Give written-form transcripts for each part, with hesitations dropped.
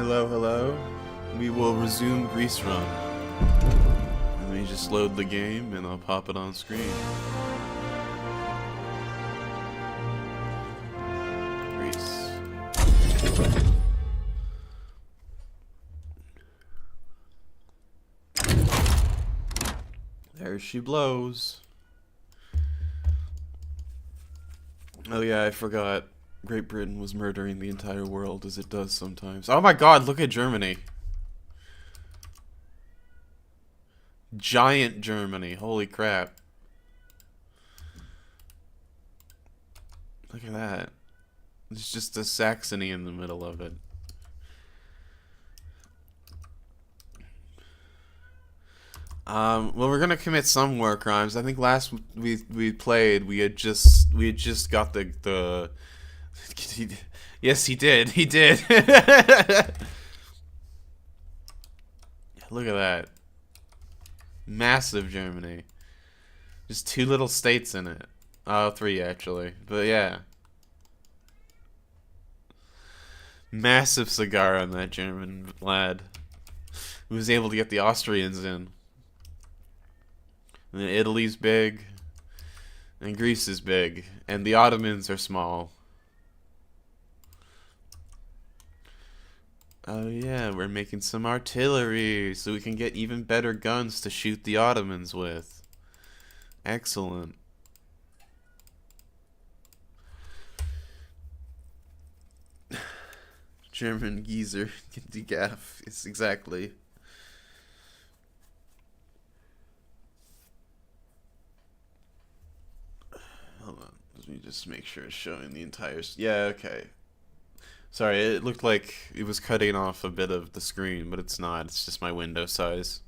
Hello, hello. We will resume Grease Run. Let me just load the game and I'll pop it on screen. Grease. There she blows. Oh yeah, I forgot. Great Britain was murdering the entire world as it does sometimes. Oh my god, look at Germany. Giant Germany. Holy crap. Look at that. There's just a Saxony in the middle of it. Well, we're gonna commit some war crimes. I think last we played, we had just got the yes, he did. He did. Look at that. Massive Germany. Just two little states in it. Oh, three actually. But yeah. Massive cigar on that German lad. Who was able to get the Austrians in. And then Italy's big. And Greece is big. And the Ottomans are small. Oh yeah, we're making some artillery so we can get even better guns to shoot the Ottomans with. Excellent. German geezer gaff is exactly. Hold on, let me just make sure it's showing the entire. Yeah, okay. Sorry, it looked like it was cutting off a bit of the screen, but it's not. It's just my window size.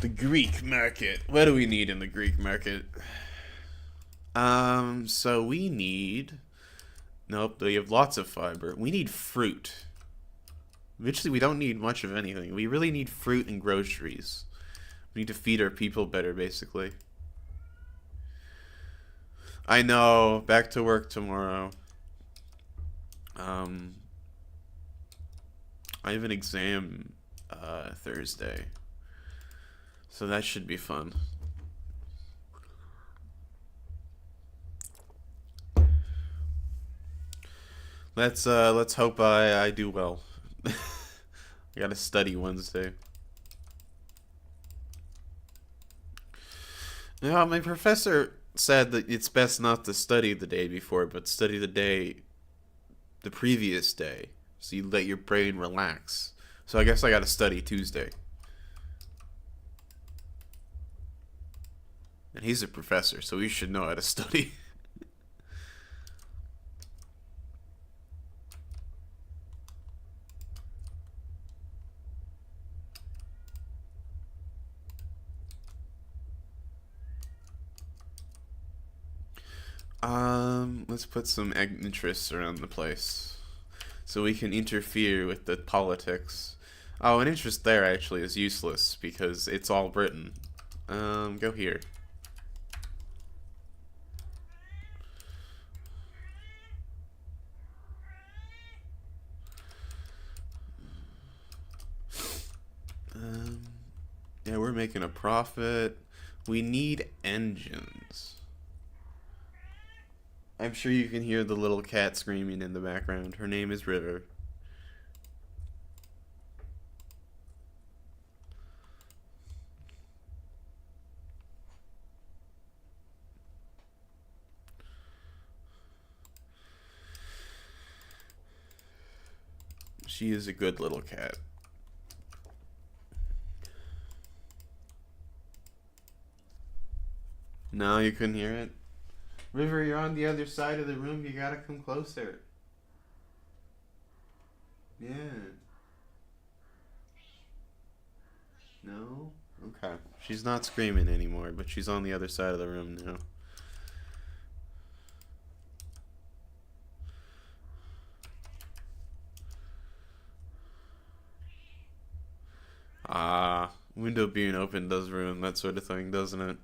The Greek market. What do we need in the Greek market? So we need... Nope, we have lots of fiber. We need fruit. Actually, we don't need much of anything. We really need fruit and groceries. We need to feed our people better, basically. I know. Back to work tomorrow. I have an exam Thursday, so that should be fun. Let's hope I do well. I gotta study Wednesday. Now, my professor said that it's best not to study the day before, but study the previous day, so you let your brain relax. So I guess I gotta study Tuesday. And he's a professor, so he should know how to study. Let's put some interests around the place, so we can interfere with the politics. Oh, an interest there actually is useless, because it's all Britain. Go here. Yeah, we're making a profit. We need engines. I'm sure you can hear the little cat screaming in the background. Her name is River. She is a good little cat. No, you couldn't hear it? River, you're on the other side of the room. You gotta come closer. Yeah. No? Okay. She's not screaming anymore, but she's on the other side of the room now. Ah, window being open does ruin that sort of thing, doesn't it?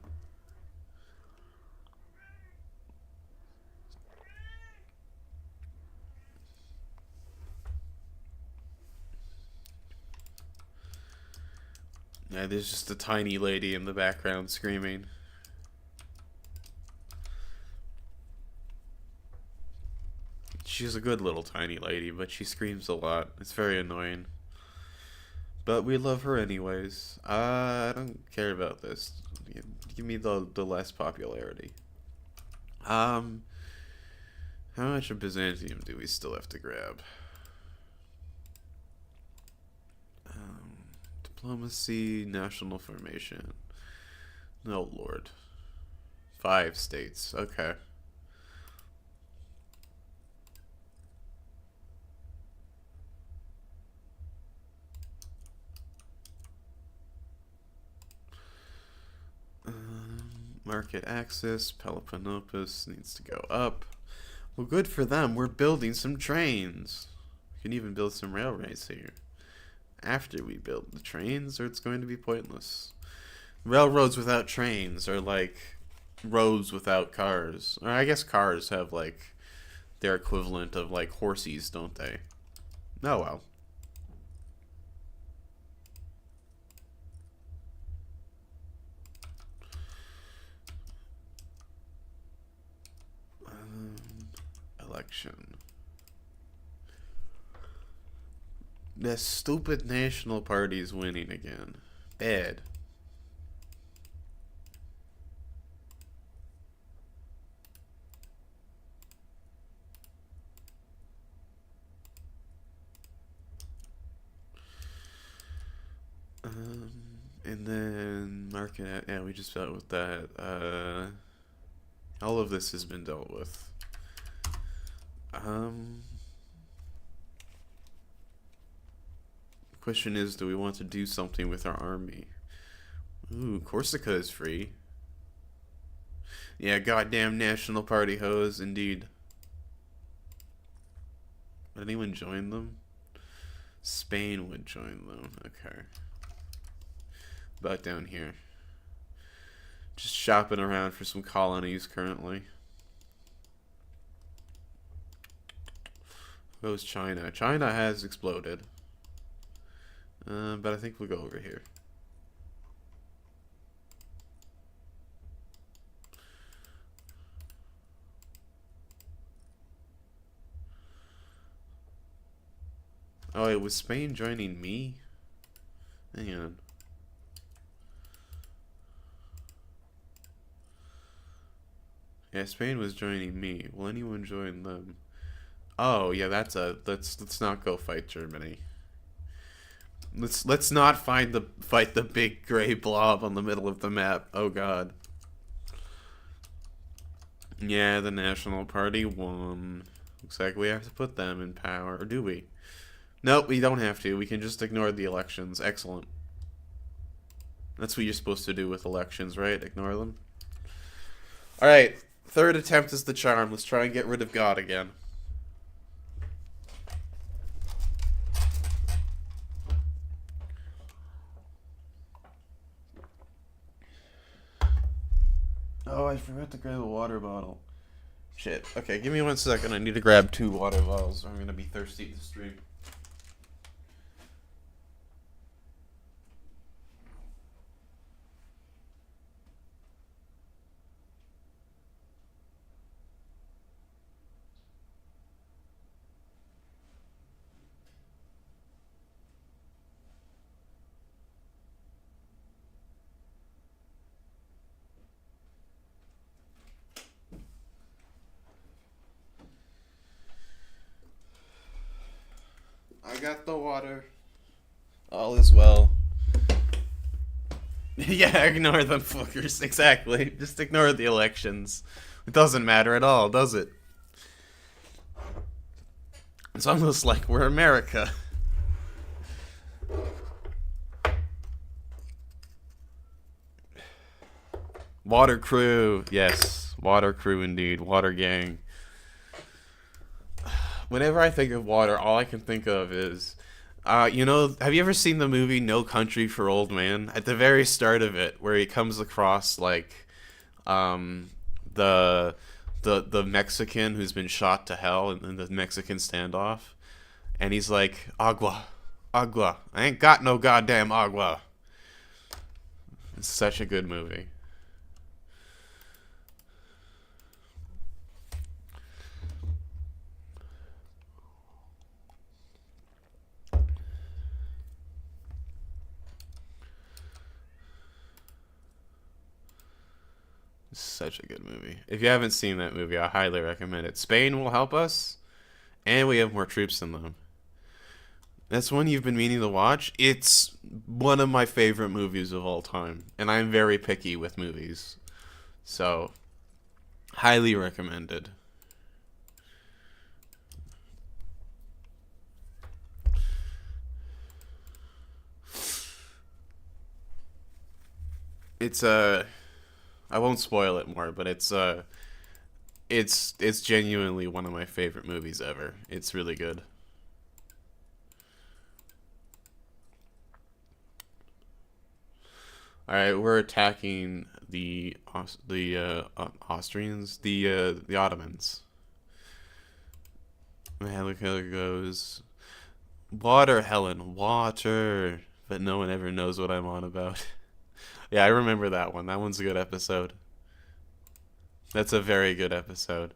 Yeah, there's just a tiny lady in the background screaming. She's a good little tiny lady, but she screams a lot. It's very annoying. But we love her anyways. I don't care about this. Give me the less popularity. How much of Byzantium do we still have to grab? Diplomacy, national formation. Oh, Lord. 5 states. Okay. Market access. Peloponnesus needs to go up. Well, good for them. We're building some trains. We can even build some railways here. After we build the trains, or it's going to be pointless. Railroads without trains are like roads without cars. Or I guess cars have like their equivalent of like horses, don't they? Oh well. Election. The stupid National Party is winning again. Bad. And then market. Yeah, we just dealt with that. All of this has been dealt with. Question is, do we want to do something with our army? Ooh, Corsica is free. Yeah, goddamn National Party hoes, indeed. Would anyone join them? Spain would join them. Okay. About down here. Just shopping around for some colonies currently. Goes China. China has exploded. But I think we'll go over here. Oh, wait, was Spain joining me? Hang on. Yeah, Spain was joining me. Will anyone join them? Oh, yeah, let's not go fight Germany. Let's not fight the big gray blob on the middle of the map. Oh god. Yeah, the National Party won. Looks like we have to put them in power. Or do we? Nope, we don't have to. We can just ignore the elections. Excellent. That's what you're supposed to do with elections, right? Ignore them. Alright, third attempt is the charm. Let's try and get rid of God again. Oh, I forgot to grab a water bottle. Shit. Okay, give me 1 second. I need to grab 2 water bottles or I'm gonna be thirsty to stream. I got the water. All is well. Yeah, ignore them fuckers. Exactly. Just ignore the elections. It doesn't matter at all, does it? It's almost like we're America. Water crew. Yes. Water crew indeed. Water gang. Whenever I think of water, all I can think of is, have you ever seen the movie No Country for Old Men? At the very start of it, where he comes across like, the Mexican who's been shot to hell in the Mexican standoff, and he's like, agua, agua. I ain't got no goddamn agua. It's such a good movie. It's such a good movie. If you haven't seen that movie, I highly recommend it. Spain will help us, and we have more troops than them. That's one you've been meaning to watch. It's one of my favorite movies of all time, and I'm very picky with movies. So, highly recommended. It's I won't spoil it more, but it's genuinely one of my favorite movies ever. It's really good. All right, we're attacking the Austrians, the Ottomans. Man, look how it goes. Water, Helen, water. But no one ever knows what I'm on about. Yeah, I remember that one. That one's a good episode. That's a very good episode.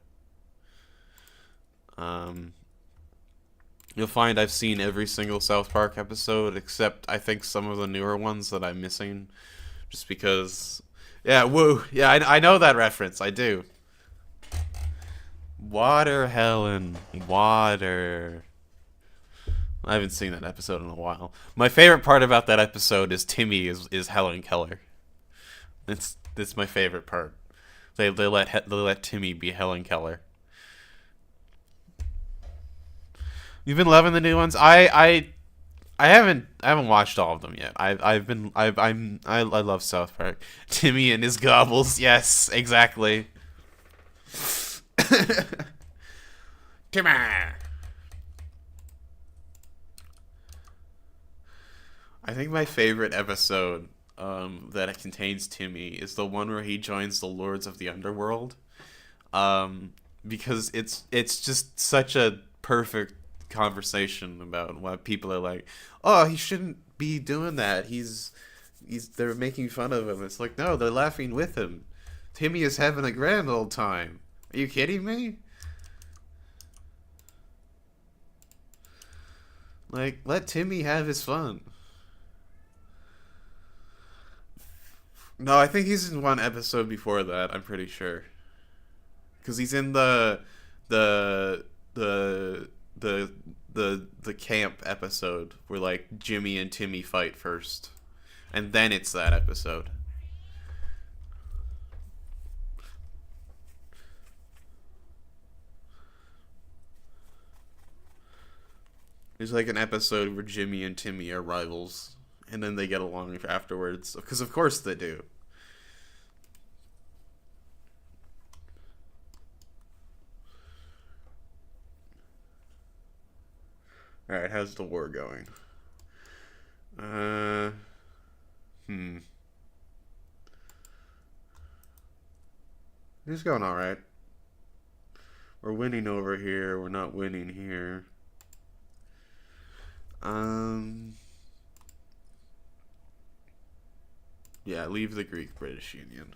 Um, you'll find I've seen every single South Park episode except I think some of the newer ones that I'm missing, just because. Yeah, woo. Yeah, I know that reference. I do. Water, Helen, water. I haven't seen that episode in a while. My favorite part about that episode is Timmy is Helen Keller. It's my favorite part. They let Timmy be Helen Keller. You've been loving the new ones. I haven't watched all of them yet. I love South Park. Timmy and his gobbles. Yes, exactly. Timmy. I think my favorite episode that it contains Timmy is the one where he joins the Lords of the Underworld. Because it's just such a perfect conversation about why people are like, oh, he shouldn't be doing that. He's they're making fun of him. It's like, no, they're laughing with him. Timmy is having a grand old time. Are you kidding me? Like, let Timmy have his fun. No, I think he's in one episode before that. I'm pretty sure, because he's in the the the the camp episode where like Jimmy and Timmy fight first, and then it's that episode. There's like an episode where Jimmy and Timmy are rivals, and then they get along afterwards, because of course they do. All right, how's the war going? Uh, hmm. It's going all right. We're winning over here. We're not winning here. Um, yeah, leave the Greek British Union.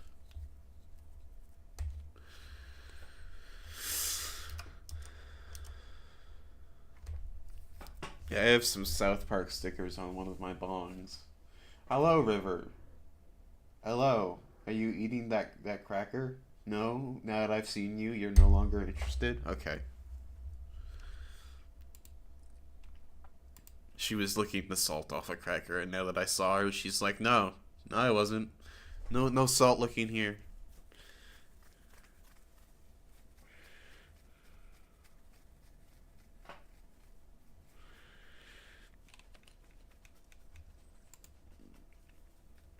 Yeah, I have some South Park stickers on one of my bongs. Hello, River. Hello. Are you eating that cracker? No? Now that I've seen you, you're no longer interested? Okay. She was licking the salt off a cracker, and now that I saw her, she's like, no. No, I wasn't. No, no salt licking here.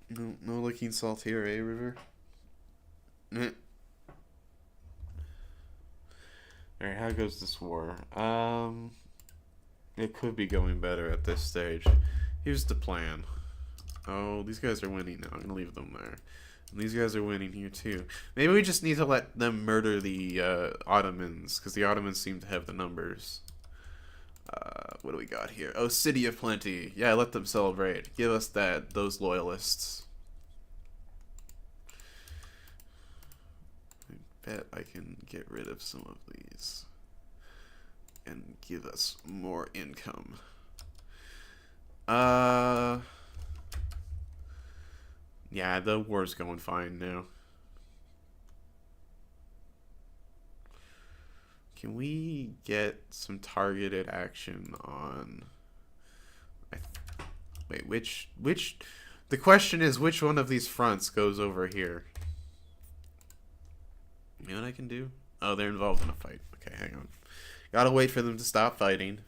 No, no licking salt here, eh, River? Eh. Alright, how goes this war? It could be going better at this stage. Here's the plan. Oh, these guys are winning now. I'm gonna leave them there. And these guys are winning here too. Maybe we just need to let them murder the Ottomans, because the Ottomans seem to have the numbers. What do we got here? Oh, City of Plenty. Yeah, let them celebrate. Give us those loyalists. bet I can get rid of some of these and give us more income. Yeah, the war's going fine now. Can we get some targeted action on... Wait, which... The question is, which one of these fronts goes over here? You know what I can do? Oh, they're involved in a fight. Okay, hang on. Gotta wait for them to stop fighting.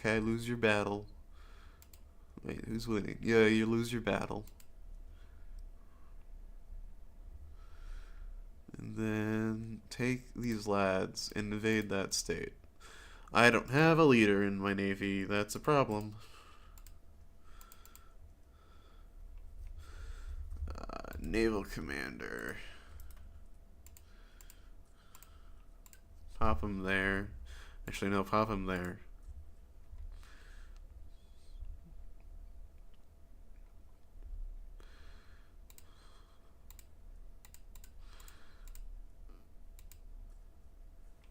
Okay, lose your battle. Wait, who's winning? Yeah, you lose your battle. And then take these lads and invade that state. I don't have a leader in my navy. That's a problem. Naval commander. Pop him there. Actually, no, pop him there.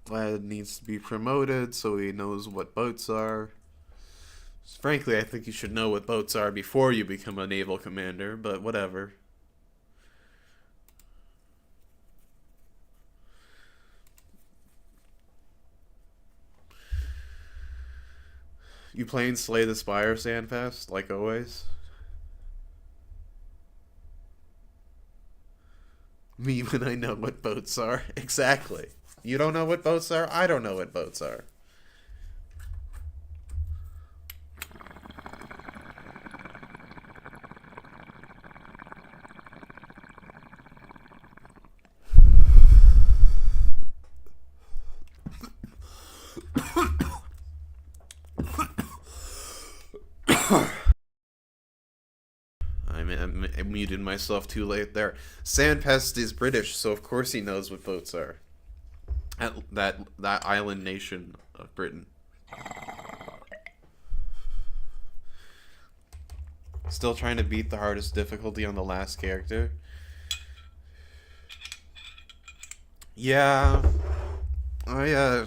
Lad needs to be promoted so he knows what boats are. Frankly, I think you should know what boats are before you become a naval commander, but whatever. You playing Slay the Spire, Sandfast, like always? Me when I know what boats are. Exactly. You don't know what boats are? I don't know what boats are. I muted myself too late there. Sandpest is British, so of course he knows what boats are. That island nation of Britain. Still trying to beat the hardest difficulty on the last character. Yeah, I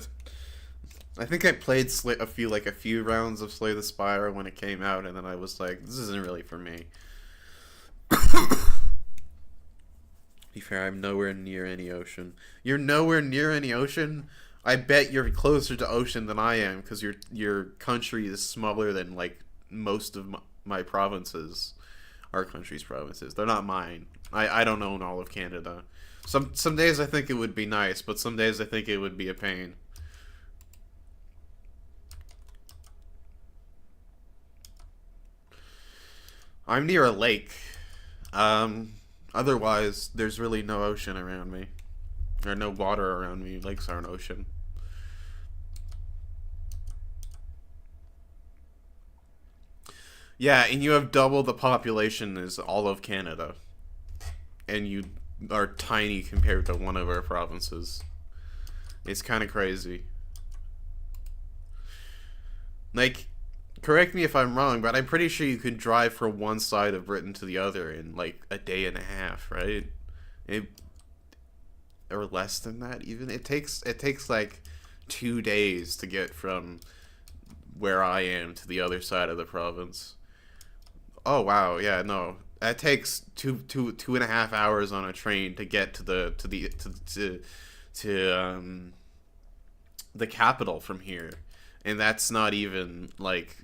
think I played a few rounds of Slay the Spire when it came out, and then I was like, this isn't really for me. Be fair, I'm nowhere near any ocean. You're nowhere near any ocean? I bet you're closer to ocean than I am, because your country is smaller than like most of my provinces. Our country's provinces. They're not mine. I don't own all of Canada. Some days I think it would be nice, but some days I think it would be a pain. I'm near a lake. Otherwise, there's really no ocean around me. Or no water around me. Lakes aren't ocean. Yeah, and you have double the population as all of Canada. And you are tiny compared to one of our provinces. It's kind of crazy. Like, correct me if I'm wrong, but I'm pretty sure you could drive from one side of Britain to the other in like a day and a half, right? Or less than that even. It takes like 2 days to get from where I am to the other side of the province. Oh wow, yeah, no. That takes two and a half hours on a train to get to the capital from here. And that's not even like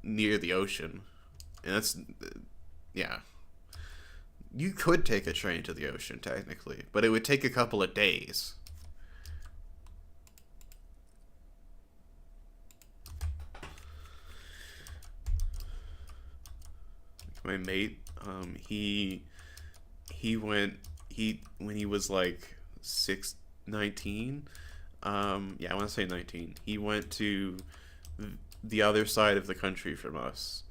near the ocean. And that's, yeah. You could take a train to the ocean technically, but it would take a couple of days. My mate, he when he was like 19, yeah, I want to say 19. He went to the other side of the country from us.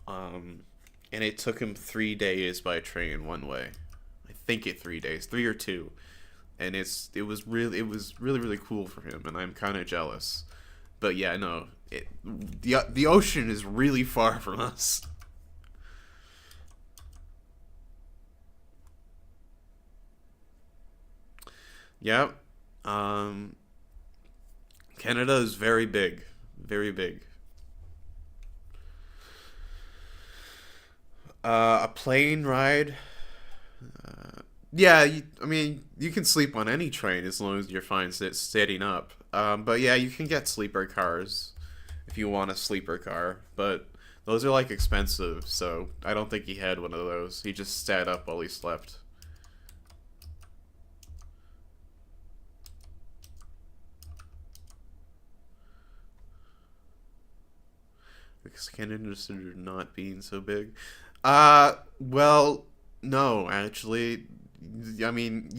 And it took him 3 days by train one way. I think 3 days, 3 or 2. and it was really cool for him, and I'm kind of jealous. But yeah, no, the ocean is really far from us. Yep. Um, Canada is very big, very big. A plane ride. Yeah, I mean, you can sleep on any train as long as you're fine sitting up. But yeah, you can get sleeper cars if you want a sleeper car. But those are like expensive, so I don't think he had one of those. He just sat up while he slept. Because Canada considered not being so big. Well, no, actually. I mean,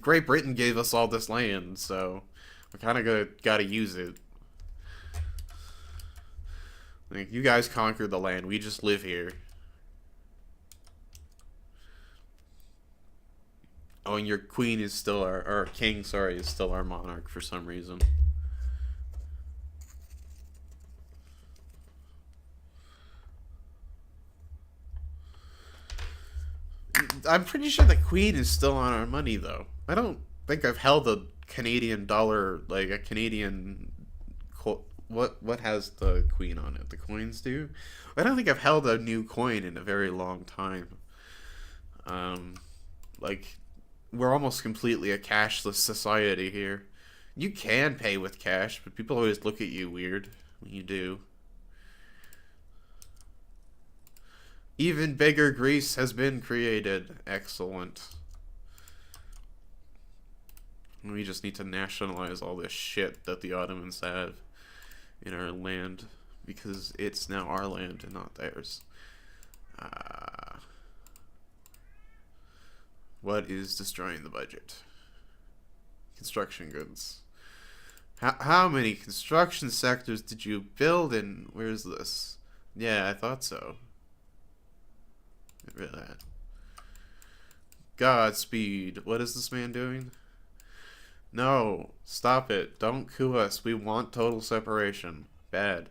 Great Britain gave us all this land, so we kind of gotta use it. Like, you guys conquered the land, we just live here. Oh, and your queen is still or king, sorry, is still our monarch for some reason. I'm pretty sure the queen is still on our money, though. I don't think I've held a Canadian dollar, like a Canadian. What has the queen on it? The coins do. I don't think I've held a new coin in a very long time. Um, like we're almost completely a cashless society here. You can pay with cash, but people always look at you weird when you do. Even bigger Greece has been created. Excellent. We just need to nationalize all this shit that the Ottomans have in our land because it's now our land and not theirs. Uh, what is destroying the budget? Construction goods. How many construction sectors did you build and where's this? Yeah, I thought so. Get rid of that. Godspeed. What is this man doing? No, stop it. Don't coup us. We want total separation. Bad.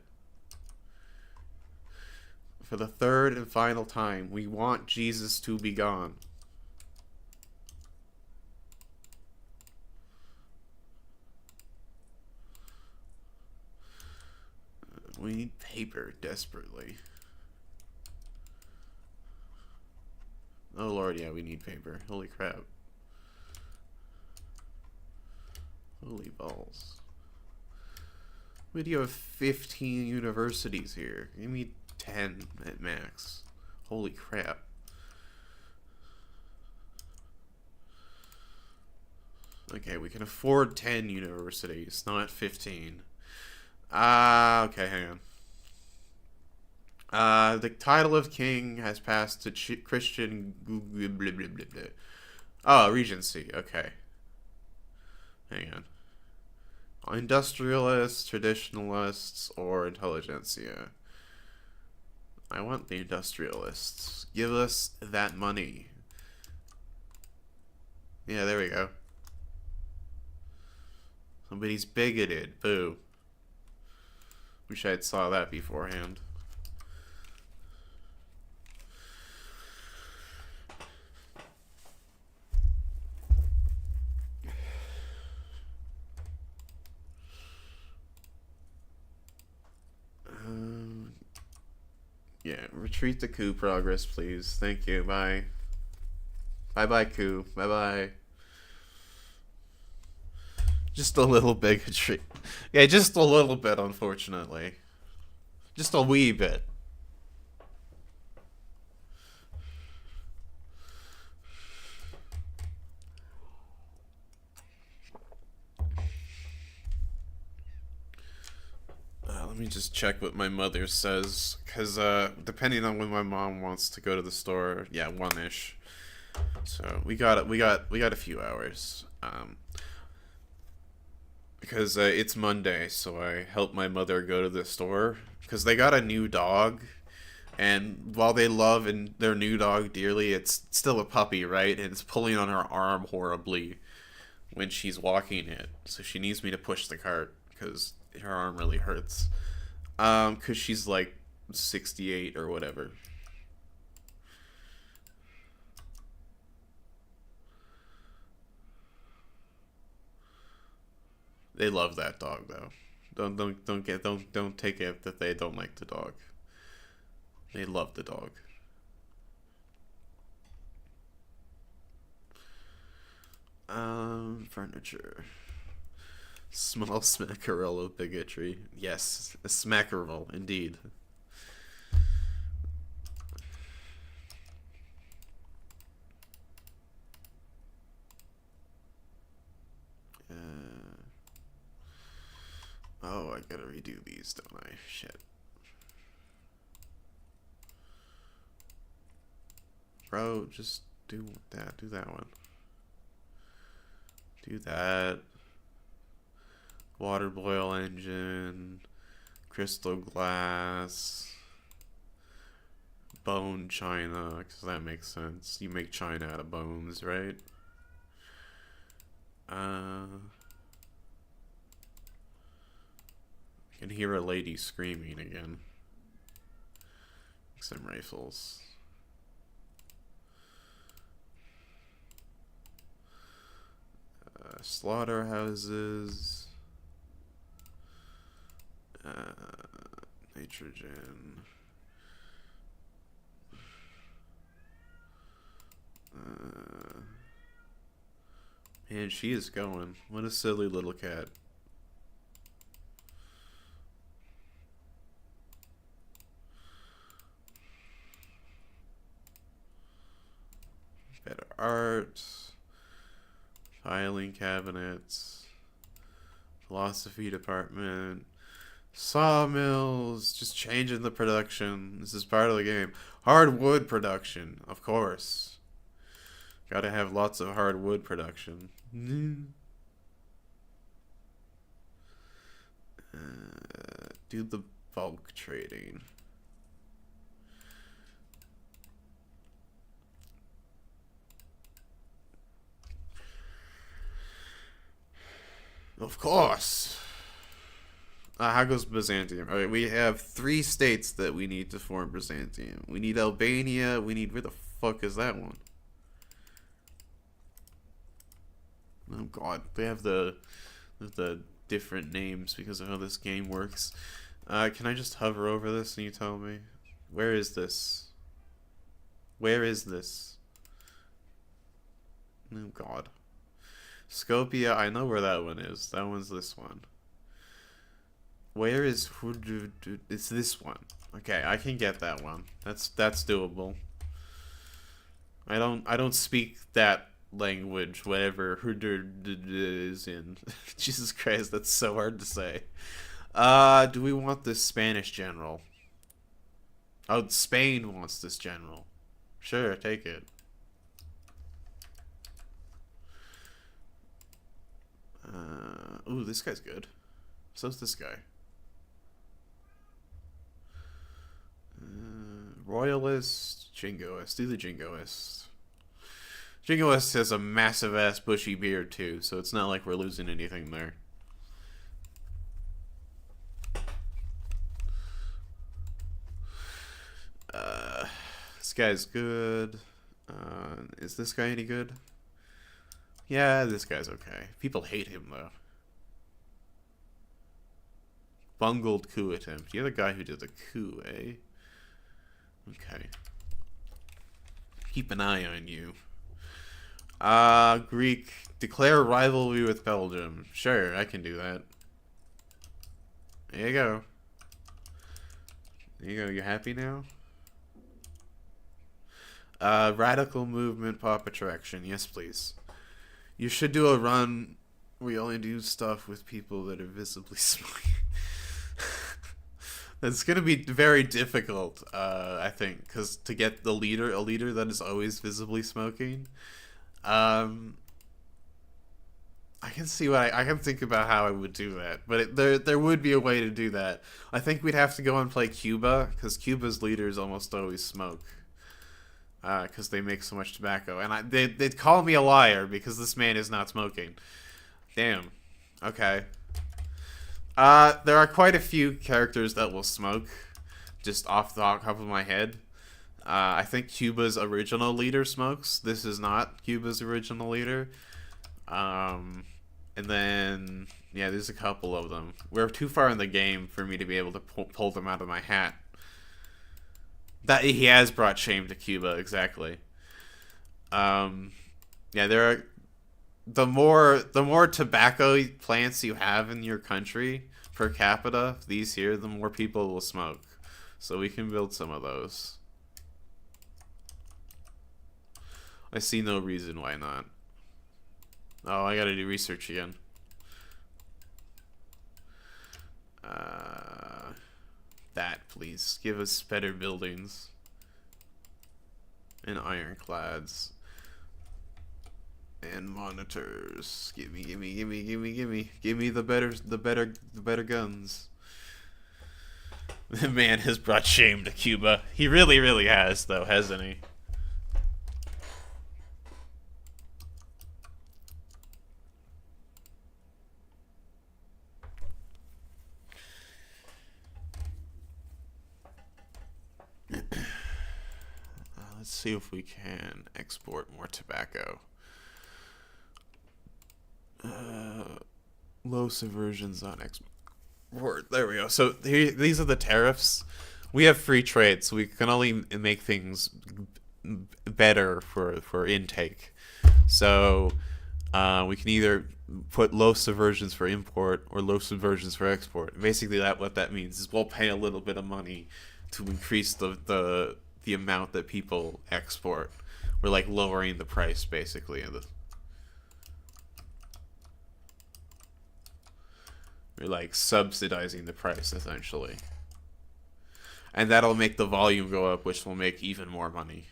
For the third and final time, we want Jesus to be gone. We need paper desperately. Oh lord, yeah, we need paper. Holy crap. Holy balls. We do have 15 universities here. Give me 10 at max. Holy crap. Okay, we can afford 10 universities, not 15. Okay, hang on. The title of king has passed to Christian. Blah, blah, blah, blah. Oh, regency. Okay. Hang on. Industrialists, traditionalists, or intelligentsia. I want the industrialists. Give us that money. Yeah, there we go. Somebody's bigoted. Boo. Wish I had saw that beforehand. Yeah, retreat the coup progress, please. Thank you. Bye. Bye-bye, coup. Bye-bye. Just a little bigotry. Yeah, just a little bit, unfortunately. Just a wee bit. Let me just check what my mother says, because depending on when my mom wants to go to the store, yeah, 1-ish. So we got a few hours. Because it's Monday, so I helped my mother go to the store because they got a new dog, and while they love their new dog dearly, it's still a puppy, right? And it's pulling on her arm horribly. when she's walking it. So she needs me to push the cart because her arm really hurts. Because she's like 68 or whatever. They love that dog though. Don't take it that they don't like the dog. They love the dog. Furniture. Small smackerel of bigotry. Yes, a smackerel, indeed. Oh, I gotta redo these, don't I? Shit. Bro, just do that. Do that one. Do that. Water boil engine. Crystal glass. Bone china, because that makes sense. You make china out of bones, right? I can hear a lady screaming again. Some rifles. Slaughterhouses. Nitrogen. Man, she is going. What a silly little cat. Better art. Filing cabinets. Philosophy department. Sawmills. Just changing the production. This is part of the game. Hardwood production, of course. Gotta have lots of hardwood production. Do the bulk trading. Of course. How goes Byzantium? Alright, we have 3 states that we need to form Byzantium. We need Albania. We need... Where the fuck is that one? Oh god. They have the different names because of how this game works. Can I just hover over this and you tell me? Where is this? Where is this? Oh god. Skopje, I know where that one is. That one's this one. Where is... It's this one. Okay, I can get that one. That's doable. I don't speak that language, whatever is in. Jesus Christ, that's so hard to say. Do we want this Spanish general? Oh, Spain wants this general. Sure, take it. Ooh, this guy's good. So's this guy. Royalist, Jingoist. Do the Jingoist. Jingoist has a massive ass bushy beard too, so it's not like we're losing anything there. This guy's good. Is this guy any good? Yeah, this guy's okay. People hate him though. Bungled coup attempt. You're the guy who did the coup, eh? Okay. Keep an eye on you. Greek. Declare rivalry with Belgium. Sure, I can do that. There you go. There you go. You happy now? Radical movement pop attraction. Yes, please. You should do a run where you only do stuff with people that are visibly smoking. That's gonna be very difficult, I think, because to get a leader that is always visibly smoking, I can see what I can think about how I would do that, but there would be a way to do that. I think we'd have to go and play Cuba, because Cuba's leaders almost always smoke. because they make so much tobacco. And they'd call me a liar because this man is not smoking. Damn. Okay. There are quite a few characters that will smoke, just off the top of my head. I think Cuba's original leader smokes. This is not Cuba's original leader. And then, yeah, there's a couple of them. We're too far in the game for me to be able to pull them out of my hat. That he has brought shame to Cuba, exactly. Yeah, there are the more tobacco plants you have in your country per capita, these here, the more people will smoke. So we can build some of those. I see no reason why not. Oh, I gotta do research again. That, please. Give us better buildings. And ironclads. And monitors. Give me the better guns. The man has brought shame to Cuba. He really, really has, though, hasn't he? Let's see if we can export more tobacco. Low subversions on export. There we go. So here, these are the tariffs. We have free trade, so we can only make things better for intake. So we can either put low subversions for import or low subversions for export. Basically, what that means is we'll pay a little bit of money to increase the amount that people export. We're like lowering the price, basically. We're like subsidizing the price, essentially. And that'll make the volume go up, which will make even more money.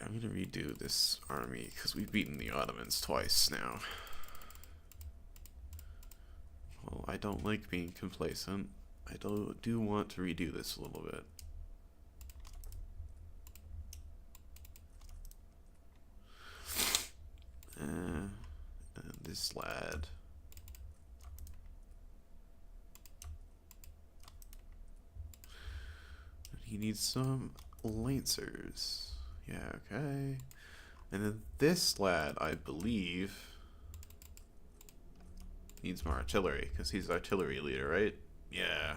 I'm gonna redo this army because we've beaten the Ottomans twice now. Well, I don't like being complacent. I do want to redo this a little bit. And this lad. He needs some lancers. Yeah, okay. And then this lad, I believe, needs more artillery, because he's artillery leader, right? Yeah.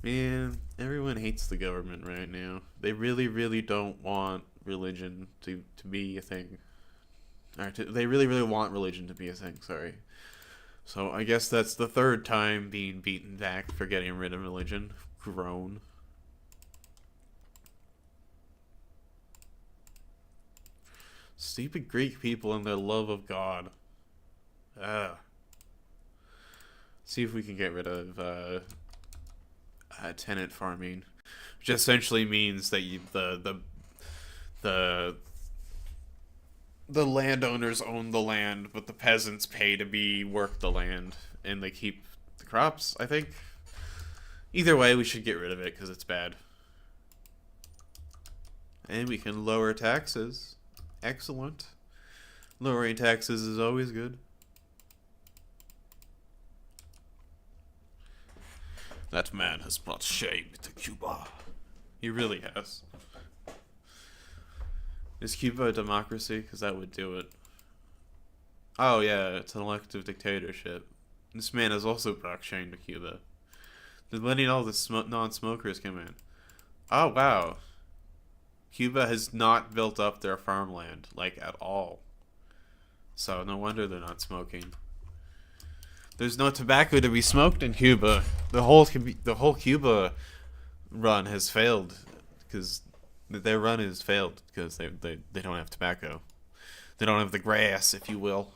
Man, everyone hates the government right now. They really, really don't want religion to be a thing. They really, really want religion to be a thing, sorry. So I guess that's the third time being beaten back for getting rid of religion. Groan. Stupid Greek people and their love of God. Ugh. See if we can get rid of tenant farming, which essentially means that the landowners own the land, but the peasants pay to work the land, and they keep the crops, I think. Either way, we should get rid of it because it's bad. And we can lower taxes. Excellent. Lowering taxes is always good. That man has brought shame to Cuba. He really has. Is Cuba a democracy? Because that would do it. Oh yeah, it's an elective dictatorship. This man has also brought shame to Cuba. They're letting all the non-smokers come in. Oh wow. Cuba has not built up their farmland, like, at all. So no wonder they're not smoking. There's no tobacco to be smoked in Cuba. The whole Cuba run has failed because their run has failed because they don't have tobacco. They don't have the grass, if you will.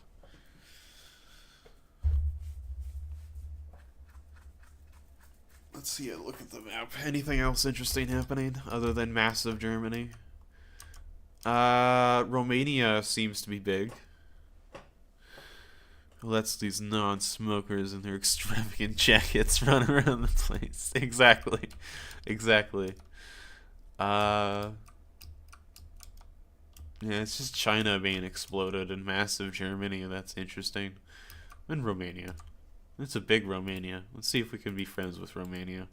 Let's see. Look at the map. Anything else interesting happening other than massive Germany? Romania seems to be big. Lets these non-smokers in their extravagant jackets run around the place. Exactly. Exactly. Yeah, it's just China being exploded and massive Germany. That's interesting. And Romania. It's a big Romania. Let's see if we can be friends with Romania.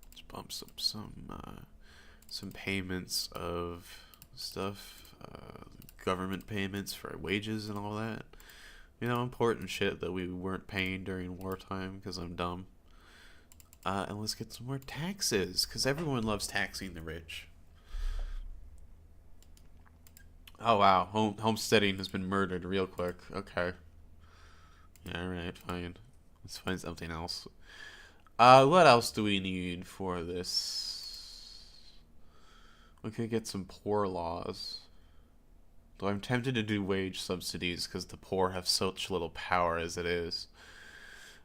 Let's bump up some payments of stuff. Government payments for wages and all that. You know, important shit that we weren't paying during wartime because I'm dumb. And let's get some more taxes because everyone loves taxing the rich. Oh wow, homesteading has been murdered real quick. Okay. Yeah, alright, fine. Let's find something else. What else do we need for this? We could get some poor laws. Though I'm tempted to do wage subsidies because the poor have such little power as it is.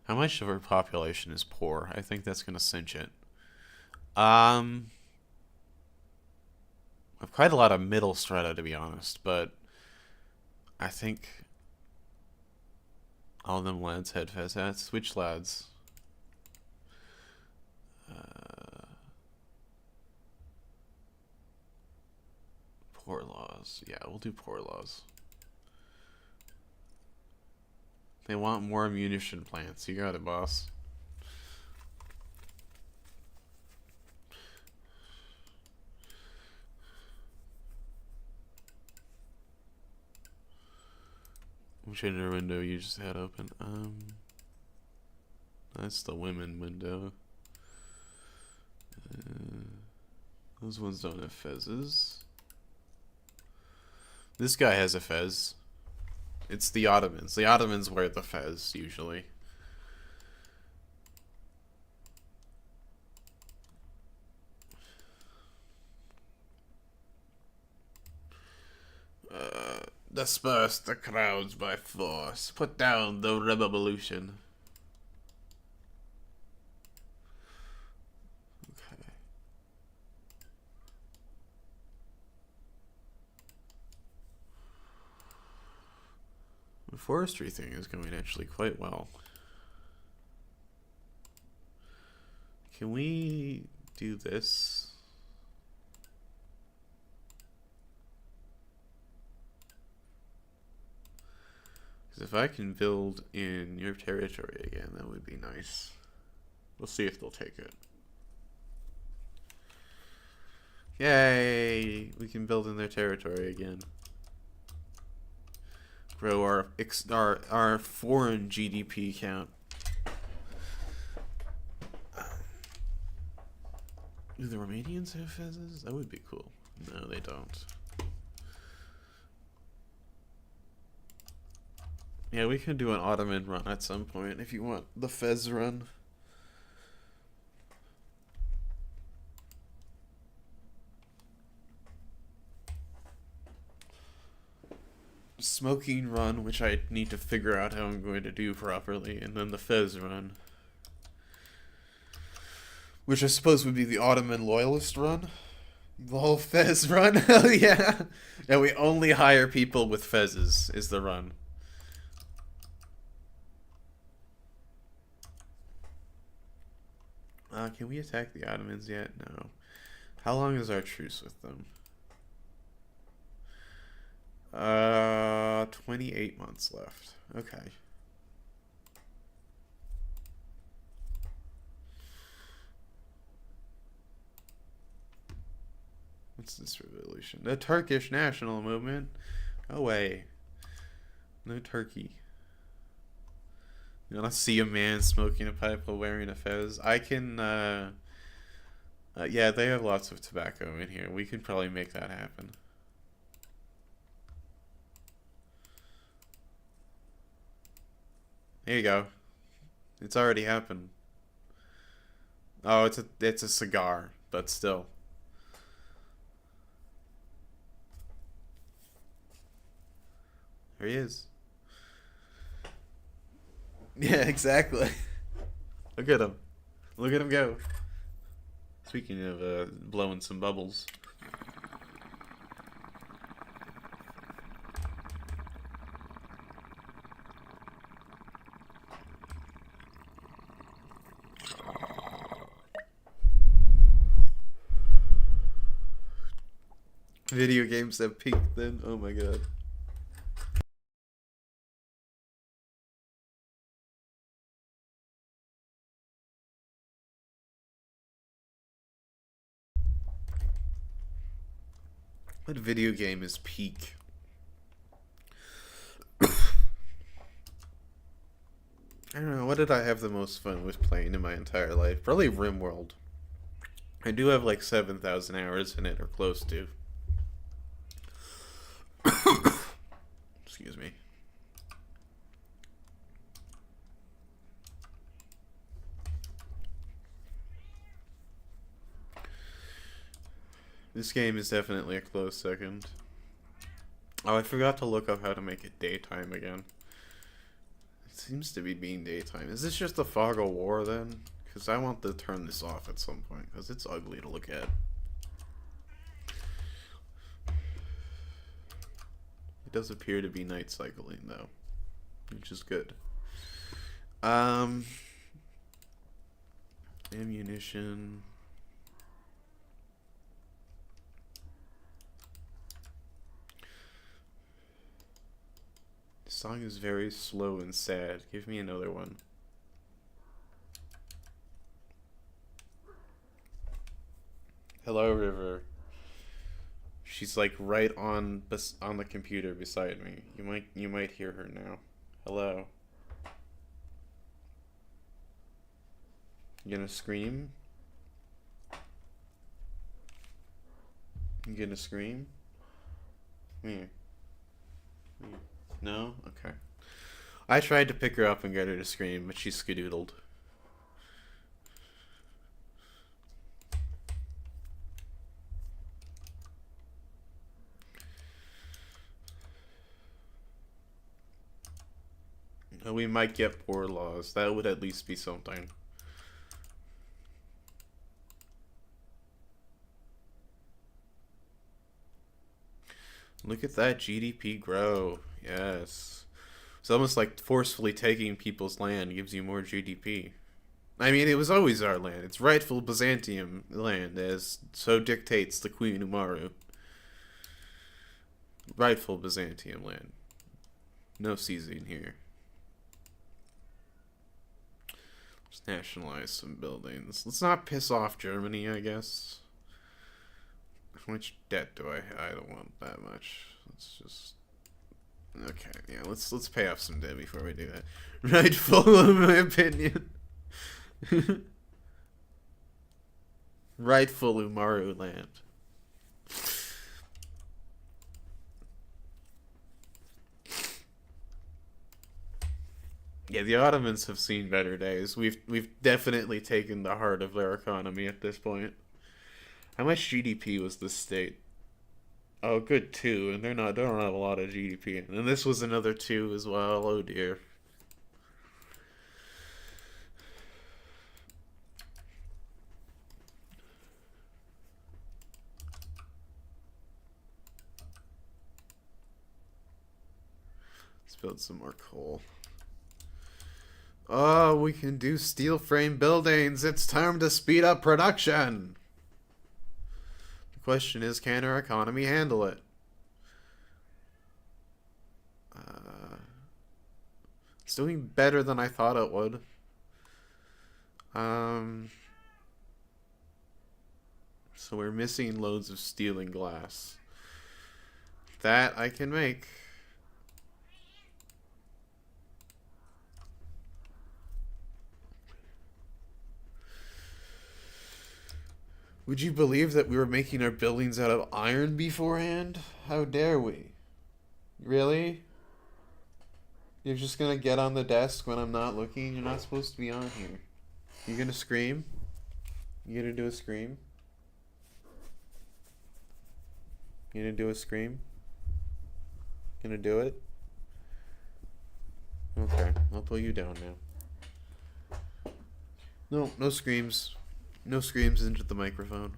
How much of our population is poor? I think that's gonna cinch it. I've quite a lot of middle strata to be honest, but I think all them lads had fez hats. Which lads? Poor laws. Yeah, we'll do poor laws. They want more munition plants. You got it, boss. Which inner window you just had open? That's the women window. Those ones don't have fezzes. This guy has a fez. It's the Ottomans. The Ottomans wear the fez, usually. Disperse the crowds by force. Put down the revolution. Okay. The forestry thing is going actually quite well. Can we do this? Because if I can build in your territory again, that would be nice. We'll see if they'll take it. Yay! We can build in their territory again. Grow our foreign GDP count. Do the Romanians have fezzes? That would be cool. No, they don't. Yeah, we can do an Ottoman run at some point if you want the fez run. Smoking run, which I need to figure out how I'm going to do properly, and then the fez run. Which I suppose would be the Ottoman loyalist run. The whole fez run? Hell yeah! Yeah, we only hire people with fezzes, is the run. Can we attack the Ottomans yet? No. How long is our truce with them? 28 months left. Okay. What's this revolution? The Turkish National Movement? No way. No Turkey. You wanna see a man smoking a pipe while wearing a fez? I can, yeah, they have lots of tobacco in here. We can probably make that happen. There you go. It's already happened. Oh, it's a cigar, but still. There he is. Yeah, exactly. Look at him. Look at him go. Speaking of blowing some bubbles. Video games have peaked then. Oh my god. What video game is peak? I don't know. What did I have the most fun with playing in my entire life? Probably RimWorld. I do have like 7,000 hours in it or close to. Excuse me. This game is definitely a close second. Oh, I forgot to look up how to make it daytime again. It seems to be being daytime. Is this just a fog of war then? Because I want to turn this off at some point, because it's ugly to look at. It does appear to be night cycling though, which is good. Ammunition. This song is very slow and sad. Give me another one. Hello, River. She's like right on the computer beside me. You might hear her now. Hello. You gonna scream? You gonna scream? Here. No? Okay. I tried to pick her up and get her to scream, but she skedoodled. We might get poor laws. That would at least be something. Look at that GDP grow. Yes. It's almost like forcefully taking people's land gives you more GDP. I mean, it was always our land. It's rightful Byzantium land, as so dictates the Queen Umaru. Rightful Byzantium land. No seizing here. Let's nationalize some buildings. Let's not piss off Germany, I guess. How much debt do I have? I don't want that much. Let's just... Okay, yeah, let's pay off some debt before we do that. Rightful, in my opinion. Rightful Umaru land. Yeah, the Ottomans have seen better days. We've definitely taken the heart of their economy at this point. How much GDP was this state? Oh, good, 2, and they don't have a lot of GDP. And this was another 2 as well. Oh dear. Let's build some more coal. Oh, we can do steel frame buildings. It's time to speed up production. The question is, can our economy handle it? It's doing better than I thought it would. So we're missing loads of steel and glass. That I can make. Would you believe that we were making our buildings out of iron beforehand? How dare we? Really? You're just gonna get on the desk when I'm not looking? You're not supposed to be on here. You gonna scream? You gonna do a scream? You gonna do a scream? Gonna do it? Okay, I'll pull you down now. No, no screams. No screams into the microphone.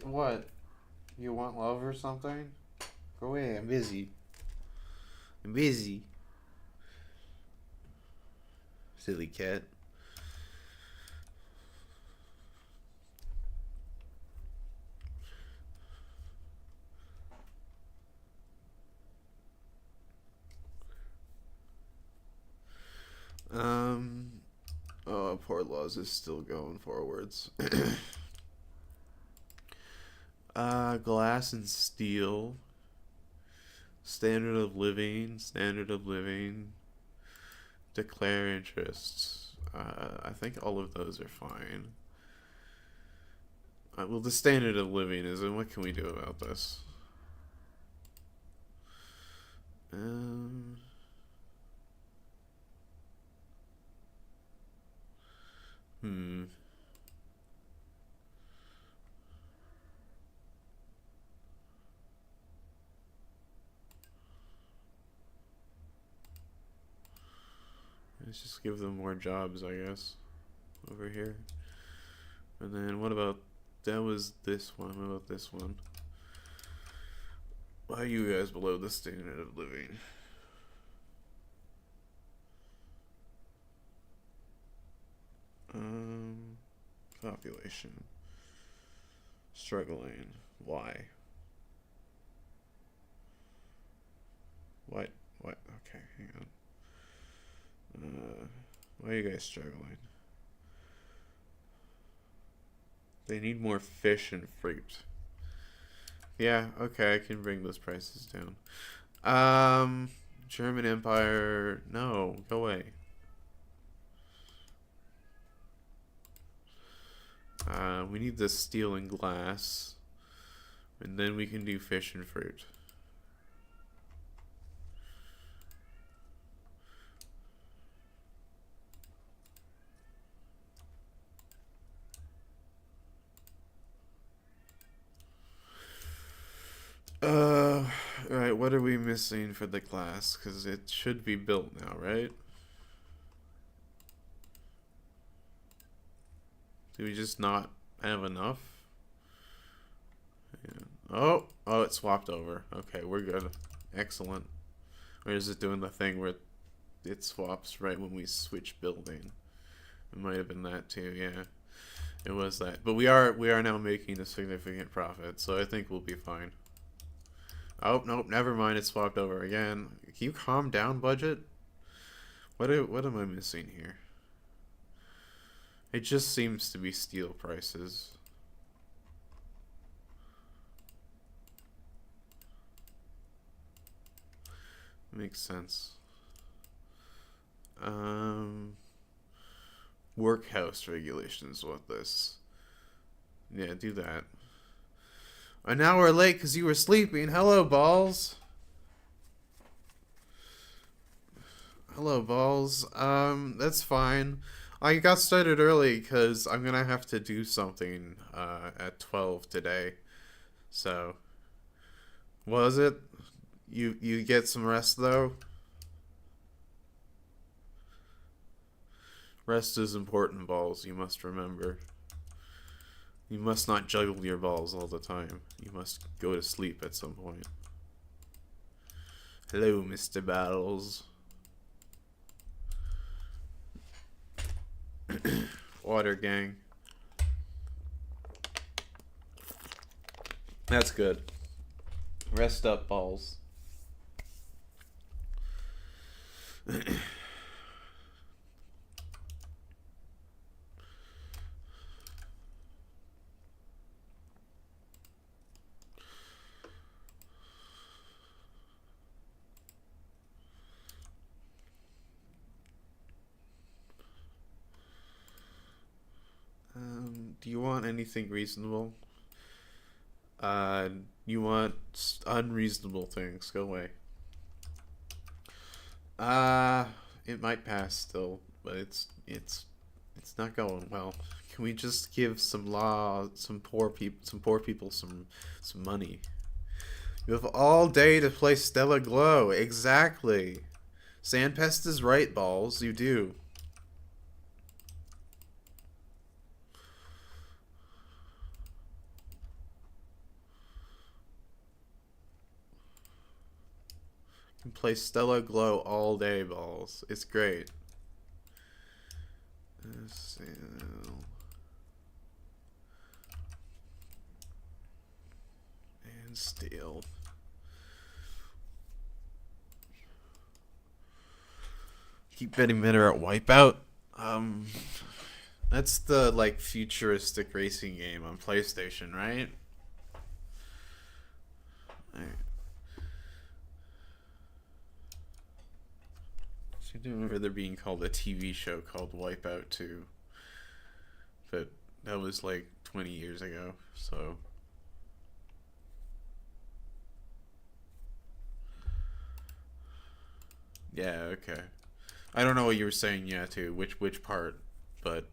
What? You want love or something? Go away, I'm busy. I'm busy. Silly cat. Oh, poor Laws is still going forwards. Glass and steel. Standard of living. Standard of living. Declare interests. I think all of those are fine. Well, the standard of living is, and what can we do about this? Hmm. Let's just give them more jobs, I guess, over here. And then what about, that was this one, what about this one? Why are you guys below the standard of living? Population. Struggling. Why? What? What? Okay, hang on. Why are you guys struggling? They need more fish and fruit. Yeah, okay, I can bring those prices down. German Empire, no, go away. We need the steel and glass, and then we can do fish and fruit. Alright, what are we missing for the glass? Because it should be built now, right? Do we just not have enough? Yeah. Oh, it swapped over. Okay, we're good. Excellent. Or is it doing the thing where it swaps right when we switch building? It might have been that too, yeah. It was that. But we are now making a significant profit, so I think we'll be fine. Oh, nope, never mind, it swapped over again. Can you calm down, budget? What am I missing here? It just seems to be steel prices. Makes sense. Workhouse regulations, what this? Yeah, do that. An hour late because you were sleeping. Hello, Balls. Hello, Balls. That's fine. I got started early because I'm gonna have to do something at 12 today. So, was it? You get some rest though? Rest is important, Balls. You must remember. You must not juggle your balls all the time. You must go to sleep at some point. Hello, Mr. Battles. Water gang. That's good. Rest up, balls. Do you want anything reasonable? Uh, you want unreasonable things? Go away. Uh, it might pass still, but it's not going well. Can we just give some poor people some money? You have all day to play Stella Glow. Exactly. Sandpest is right, balls. You do. You can play Stella Glow all day, balls. It's great. And steal. Keep getting better at Wipeout. Um, that's the like futuristic racing game on PlayStation, right? I do remember there being called a TV show called Wipeout too, but that was like 20 years ago. So yeah, okay. I don't know what you were saying. Yeah, too. Which part? But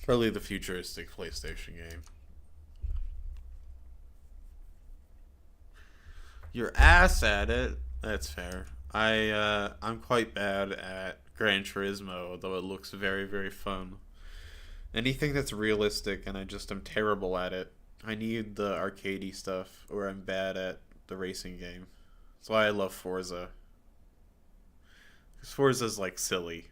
probably the futuristic PlayStation game. Your ass at it. That's fair. I'm quite bad at Gran Turismo, though it looks very fun. Anything that's realistic, and I just am terrible at it. I need the arcadey stuff, or I'm bad at the racing game. That's why I love Forza. Because Forza's like silly.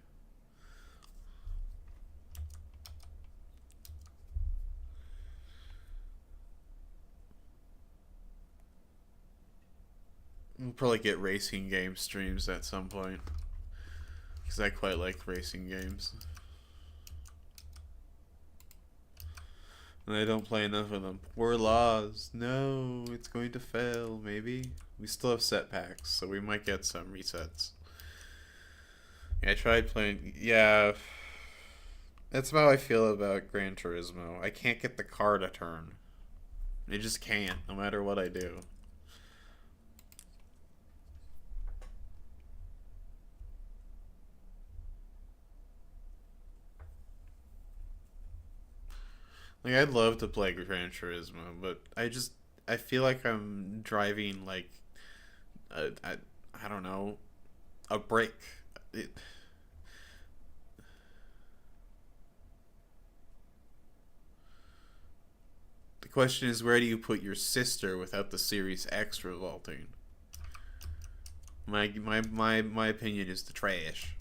We'll probably get racing game streams at some point. Because I quite like racing games. And I don't play enough of them. Poor laws. No, it's going to fail, maybe. We still have set packs, so we might get some resets. Yeah, I tried playing. Yeah, that's how I feel about Gran Turismo. I can't get the car to turn. I just can't, no matter what I do. Like, I'd love to play Gran Turismo, but I feel like I'm driving like I don't know, a brick. It, the question is, where do you put your sister without the Series X revolting? My opinion is the trash.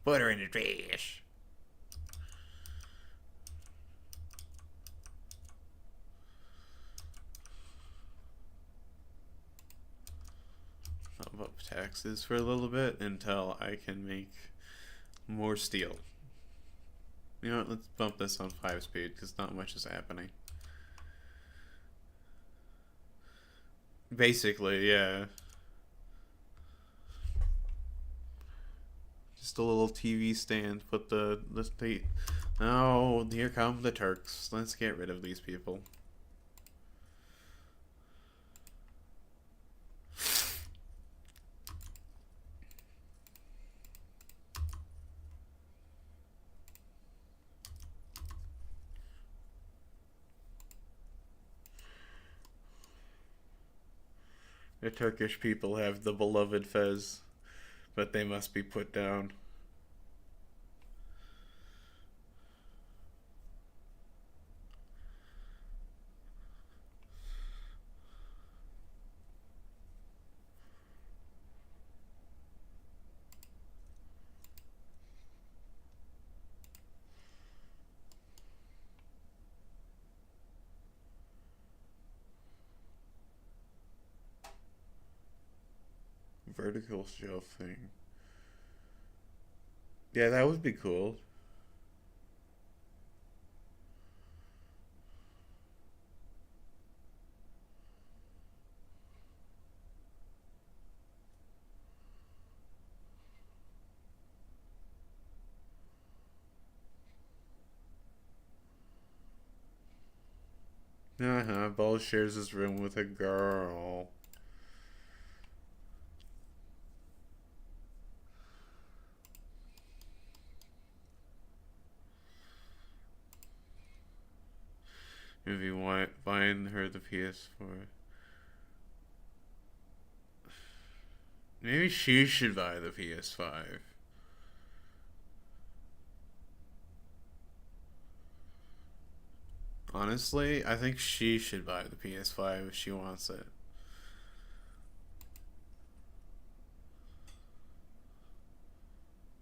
Put her in the trash. I'll up taxes for a little bit until I can make more steel. You know what? Let's bump this on 5 speed because not much is happening. Basically, yeah. Just a little TV stand. Put the Oh, here come the Turks. Let's get rid of these people. The Turkish people have the beloved fez, but they must be put down. vertical shelf thing. Yeah, that would be cool. Uh-huh. Ball shares his room with a girl. If you want, find her the PS4. Maybe she should buy the PS5. Honestly, I think she should buy the PS5 if she wants it.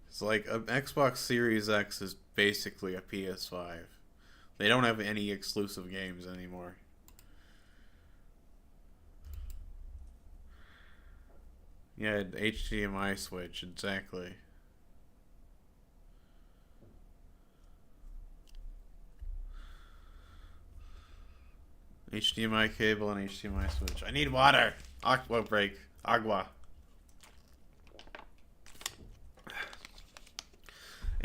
It's like an Xbox Series X is basically a PS5. They don't have any exclusive games anymore. Yeah, HDMI switch, exactly. HDMI cable and HDMI switch. I need water! Aqua break. Agua.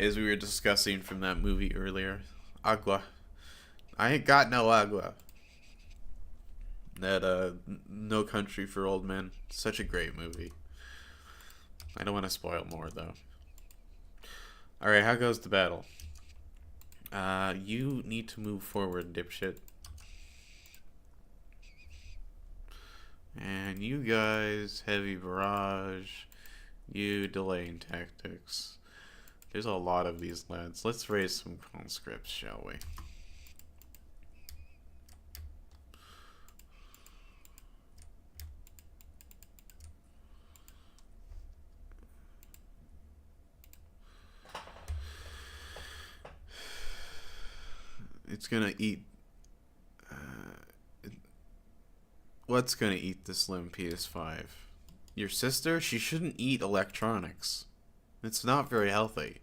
As we were discussing from that movie earlier. Agua. I ain't got no agua. That, No Country for Old Men. Such a great movie. I don't want to spoil more, though. Alright, how goes the battle? You need to move forward, dipshit. And you guys, heavy barrage. You, delaying tactics. There's a lot of these lads. Let's raise some conscripts, shall we? It's gonna eat... what's gonna eat the slim PS5? Your sister? She shouldn't eat electronics. It's not very healthy.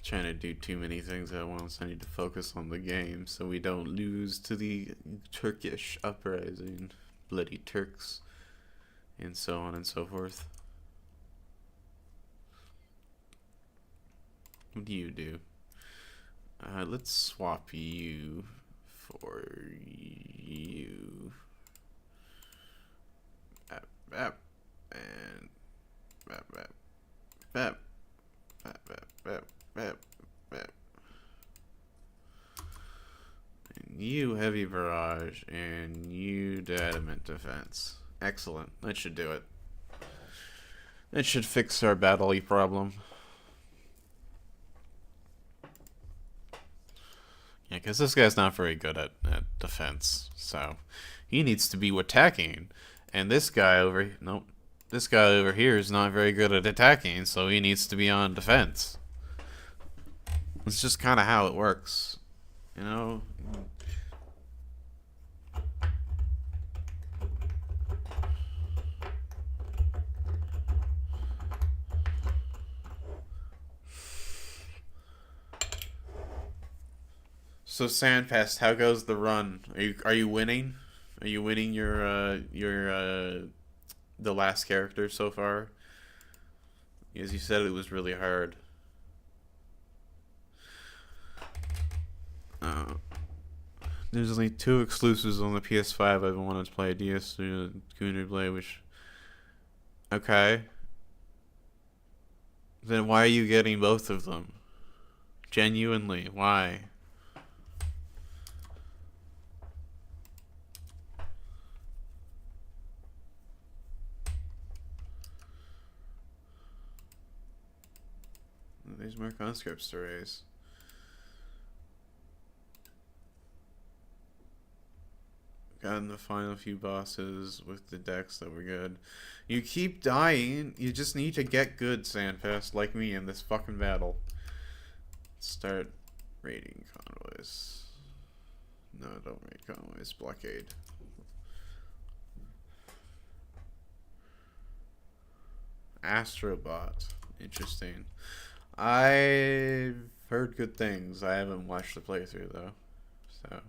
Trying to do too many things at once. I need to focus on the game so we don't lose to the Turkish uprising, bloody Turks, and so on and so forth. What do you do? Let's swap you for you. Bap, bap, and bap, bap, bap, bap, bap, bap. Bap, bap. And you heavy barrage, and you adamant defense. Excellent. That should do it. That should fix our battle-y problem. Yeah, because this guy's not very good at defense, so he needs to be attacking. And this guy over this guy over here is not very good at attacking, so he needs to be on defense. It's just kind of how it works, you know? So Sandpest, how goes the run? Are you winning? Are you winning the last character so far? As you said, it was really hard. There's only 2 exclusives on the PS5 I've wanted to play. DS Gooner Blade, which... Okay. Then why are you getting both of them? Genuinely, why? There's More conscripts to raise. Gotten the final few bosses with the decks that were good. You keep dying. You just need to get good, Sandpest, like me in this fucking battle. Start raiding convoys. No, don't raid convoys. Blockade. Astrobot. Interesting. I've heard good things. I haven't watched the playthrough, though. So...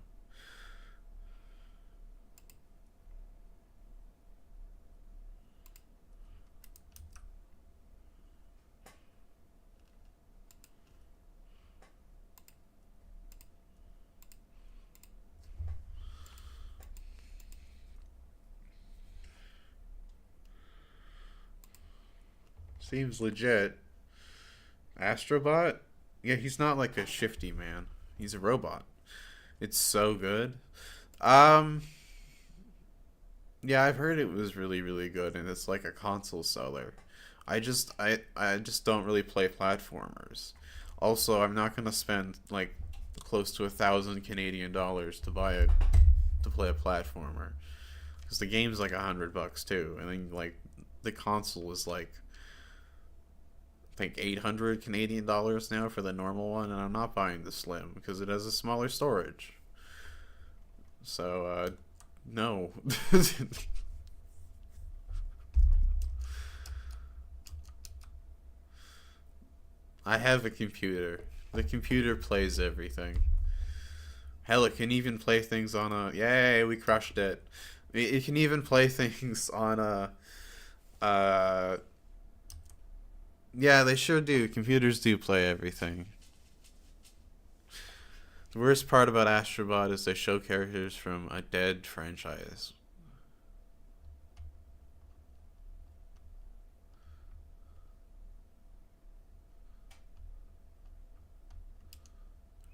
Seems legit. Astrobot? Yeah, he's not like a shifty man. He's a robot. It's so good. Um, yeah, I've heard it was really, really good, and it's like a console seller. I just don't really play platformers. Also, I'm not gonna spend like close to 1,000 Canadian dollars to buy it to play a platformer, because the game's like $100 too, and then like the console is like I think 800 Canadian dollars now for the normal one, and I'm not buying the Slim because it has a smaller storage. So, no. I have a computer. The computer plays everything. Hell, it can even play things on a... Yay, we crushed it. It can even play things on a... Yeah, they sure do. Computers do play everything. The worst part about Astrobot is they show characters from a dead franchise.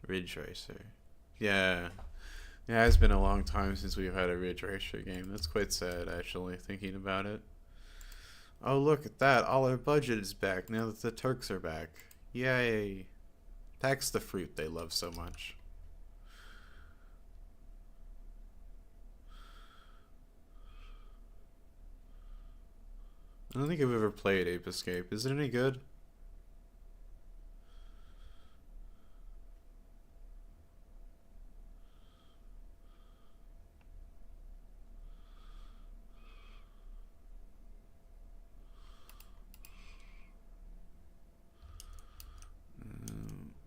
Ridge Racer. Yeah. Yeah, it's been a long time since we've had a Ridge Racer game. That's quite sad, actually, thinking about it. Oh, look at that. All our budget is back now that the Turks are back. Yay. Tax the fruit they love so much. I don't think I've ever played Ape Escape. Is it any good?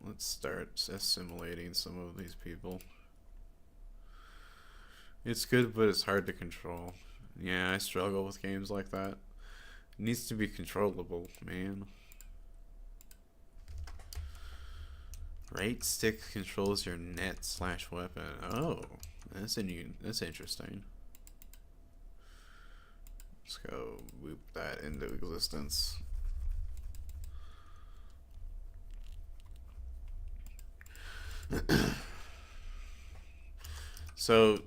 Let's start assimilating some of these people. It's good, but it's hard to control. Yeah, I struggle with games like that. It needs to be controllable, man. Right stick controls your net/weapon. Oh, that's interesting. Let's go whoop that into existence. So,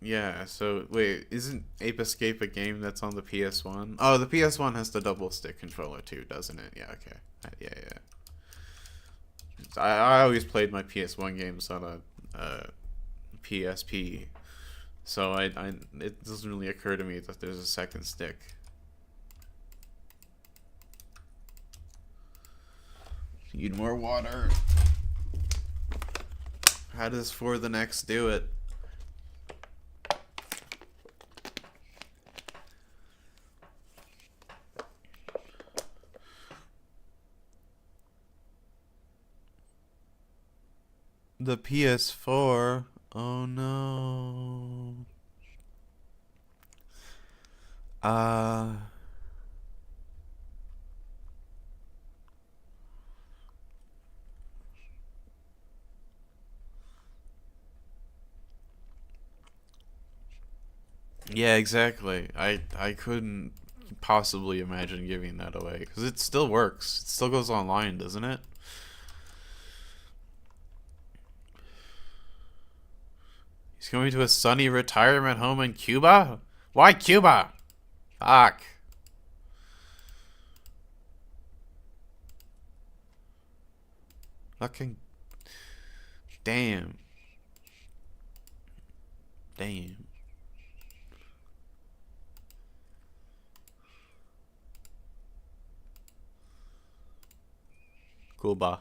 yeah, so wait, isn't Ape Escape a game that's on the PS1? Oh, the PS1 has the double stick controller too, doesn't it? Yeah, okay. Yeah. I always played my PS1 games on a PSP, so it doesn't really occur to me that there's a second stick. Need more water. How does For the Next do it? The PS4. Oh no. Yeah, exactly. I couldn't possibly imagine giving that away because it still works. It still goes online, doesn't it? He's going to a sunny retirement home in Cuba? Why Cuba? Fuck. Fucking damn. Damn. Cuba.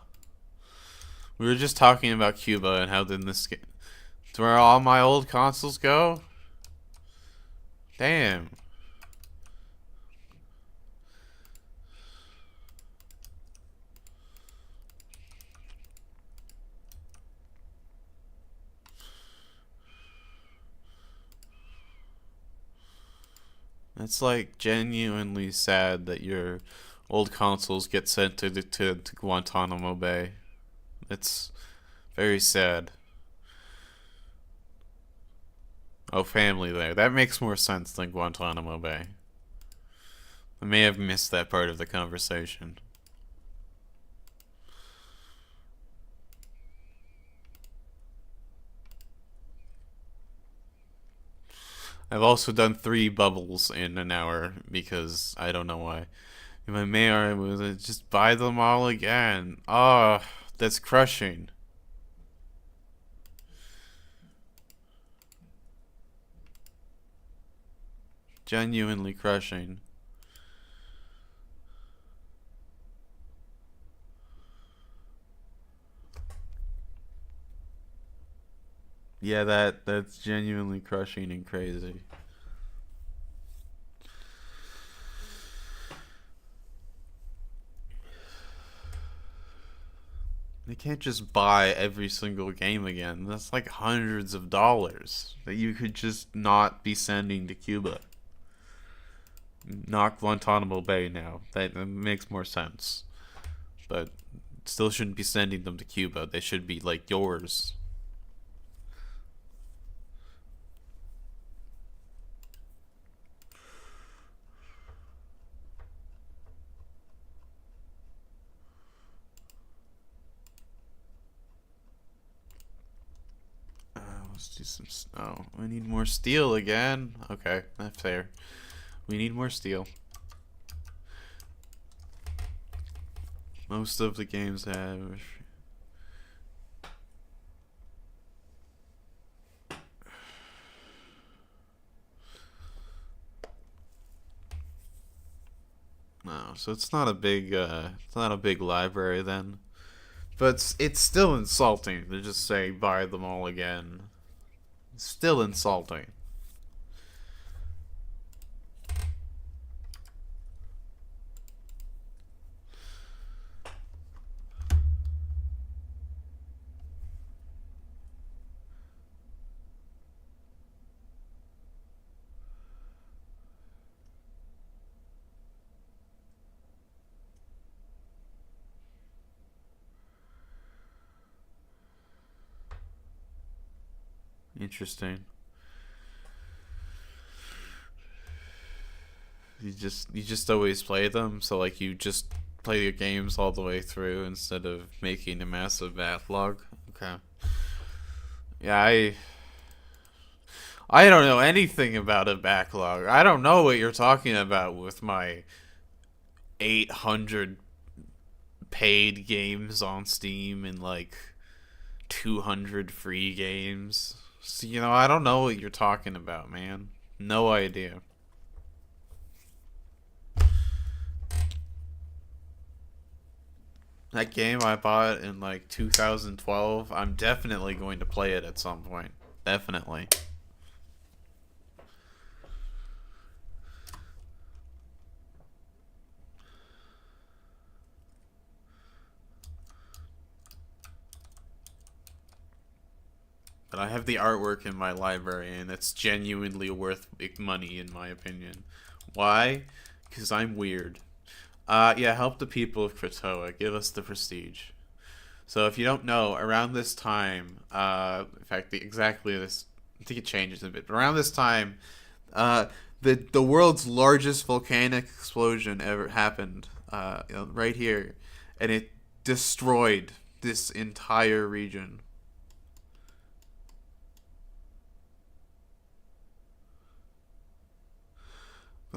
We were just talking about Cuba and how did this get to where all my old consoles go? Damn. It's like genuinely sad that your old consoles get sent to Guantanamo Bay. It's very sad. Oh, family there. That makes more sense than Guantanamo Bay. I may have missed that part of the conversation. I've also done 3 bubbles in an hour because I don't know why. My mayor was just buy them all again. Oh, that's crushing. Genuinely crushing. Yeah, that's genuinely crushing and crazy. They can't just buy every single game again. That's like hundreds of dollars that you could just not be sending to Cuba. Not Guantanamo Bay now. That makes more sense. But still shouldn't be sending them to Cuba. They should be like yours. Let's do some. Oh, we need more steel again. Okay, that's fair. We need more steel. Most of the games have. No, so it's not a big library then. But it's still insulting to just say buy them all again. It's still insulting. Interesting. You just always play them, so like you just play your games all the way through instead of making a massive backlog. Okay. Yeah, I don't know anything about a backlog. I don't know what you're talking about with my 800 paid games on Steam and like 200 free games. So, I don't know what you're talking about, man. No idea. That game I bought in like 2012, I'm definitely going to play it at some point. Definitely. But I have the artwork in my library, and it's genuinely worth money, in my opinion. Why? Because I'm weird. Yeah, help the people of Kratoa. Give us the prestige. So if you don't know, around this time, in fact, exactly this, I think it changes a bit, but around this time, uh, the world's largest volcanic explosion ever happened, right here, and it destroyed this entire region.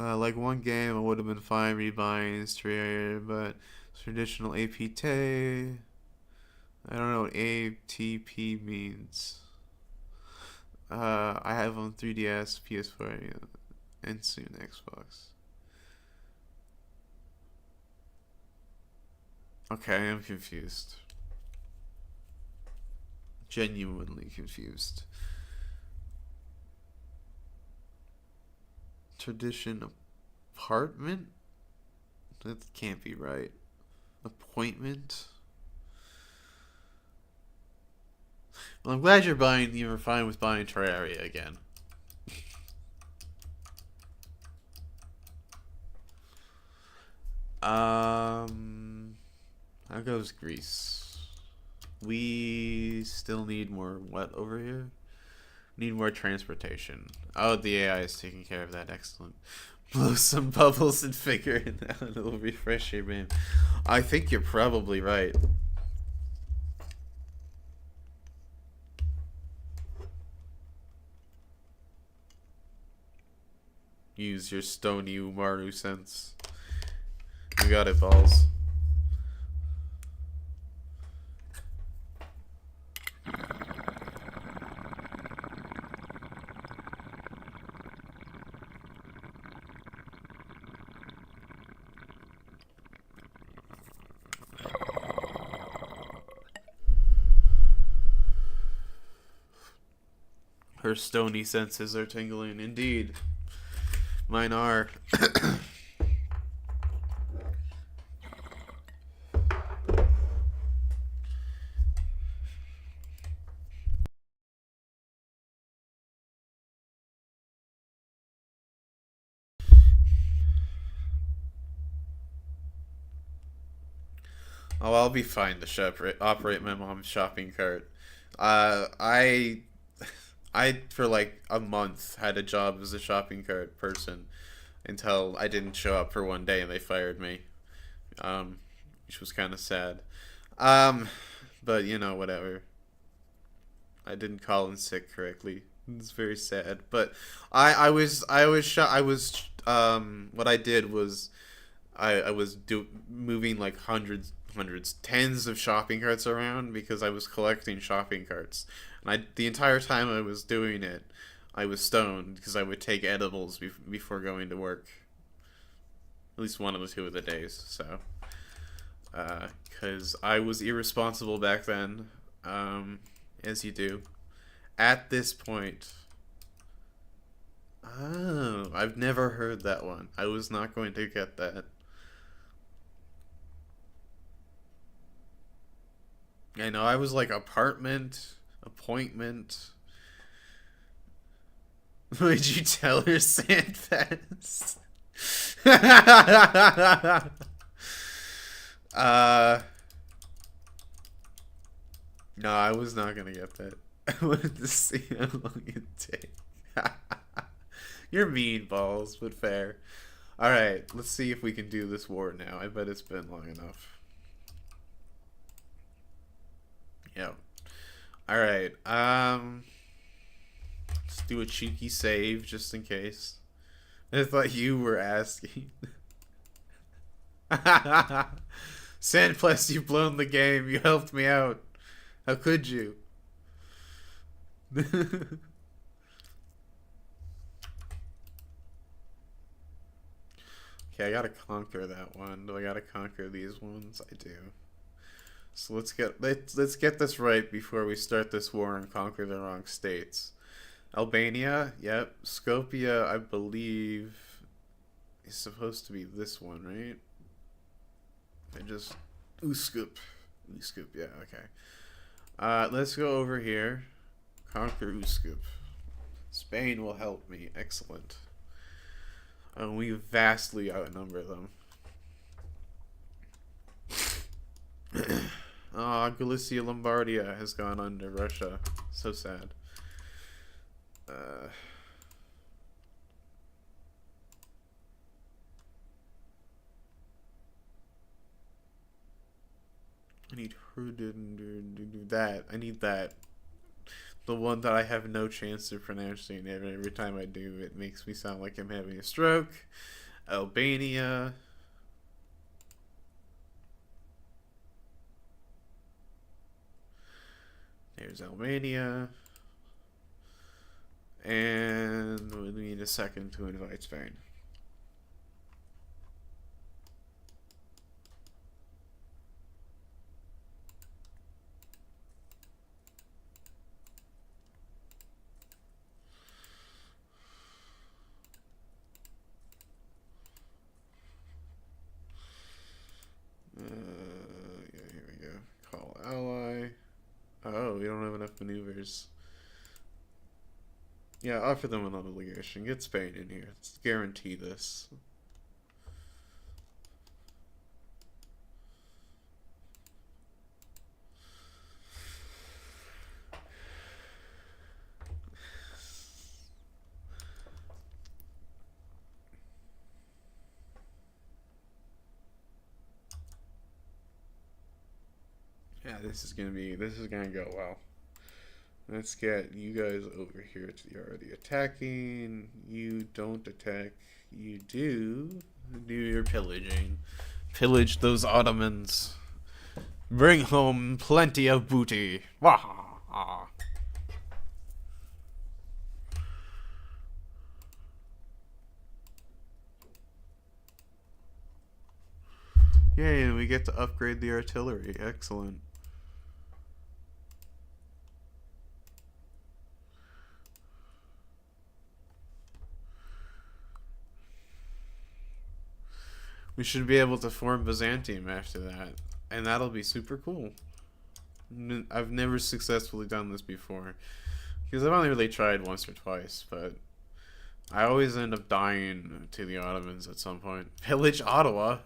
Like one game, I would have been fine rebuying straight, but traditional APT. I don't know what ATP means. I have on 3DS, PS4, and soon Xbox. Okay, I'm confused. Genuinely confused. Tradition apartment? That can't be right. Appointment? Well, I'm glad you were fine with buying Terraria again. How goes Greece? We still need more what over here? Need more transportation. Oh, the AI is taking care of that. Excellent. Blow some bubbles and figure it out. It'll refresh your brain. I think you're probably right. Use your stony Umaru sense. You got it, balls. Her stony senses are tingling. Indeed. Mine are. Oh, I'll be fine to operate my mom's shopping cart. I for like a month had a job as a shopping cart person until I didn't show up for one day and they fired me, um, which was kind of sad. Um, but you know, whatever. I didn't call in sick correctly. It's very sad. But what I did was I was moving like hundreds, tens of shopping carts around because I was collecting shopping carts. And the entire time I was doing it, I was stoned because I would take edibles before going to work. At least one of the 2 of the days. So, because I was irresponsible back then, as you do. At this point, oh, I've never heard that one. I was not going to get that. I know, I was like appointment. Would you tell her Sandfest? uh, no, I was not gonna get that. I wanted to see how long it'd take. You're mean, balls, but fair. Alright, let's see if we can do this war now. I bet it's been long enough. Yep. Alright, let's do a cheeky save just in case. I thought you were asking. Sandplast, you've blown the game. You helped me out. How could you? Okay, I gotta conquer that one. Do I gotta conquer these ones? I do. So let's get this right before we start this war and conquer the wrong states. Albania, yep. Skopje, I believe, is supposed to be this one, right? I just Uskup, yeah, okay. Let's go over here. Conquer Uskup. Spain will help me. Excellent. We vastly outnumber them. Galicia Lombardia has gone under Russia. So sad. I need that. I need that. The one that I have no chance of pronouncing. Every time I do, it makes me sound like I'm having a stroke. Albania. There's Albania. And we need a second to invite Spain. Yeah, here we go. Call ally. Oh, we don't have enough maneuvers. Yeah, offer them an obligation. Get Spain in here. Let's guarantee this. Yeah, this is gonna go well. Let's get you guys over here to the already attacking. You don't attack. You do your pillaging. Pillage those Ottomans. Bring home plenty of booty. Wah! Yay, and we get to upgrade the artillery. Excellent. We should be able to form Byzantium after that. And that'll be super cool. I've never successfully done this before. Because I've only really tried once or twice, but I always end up dying to the Ottomans at some point. Pillage Ottawa.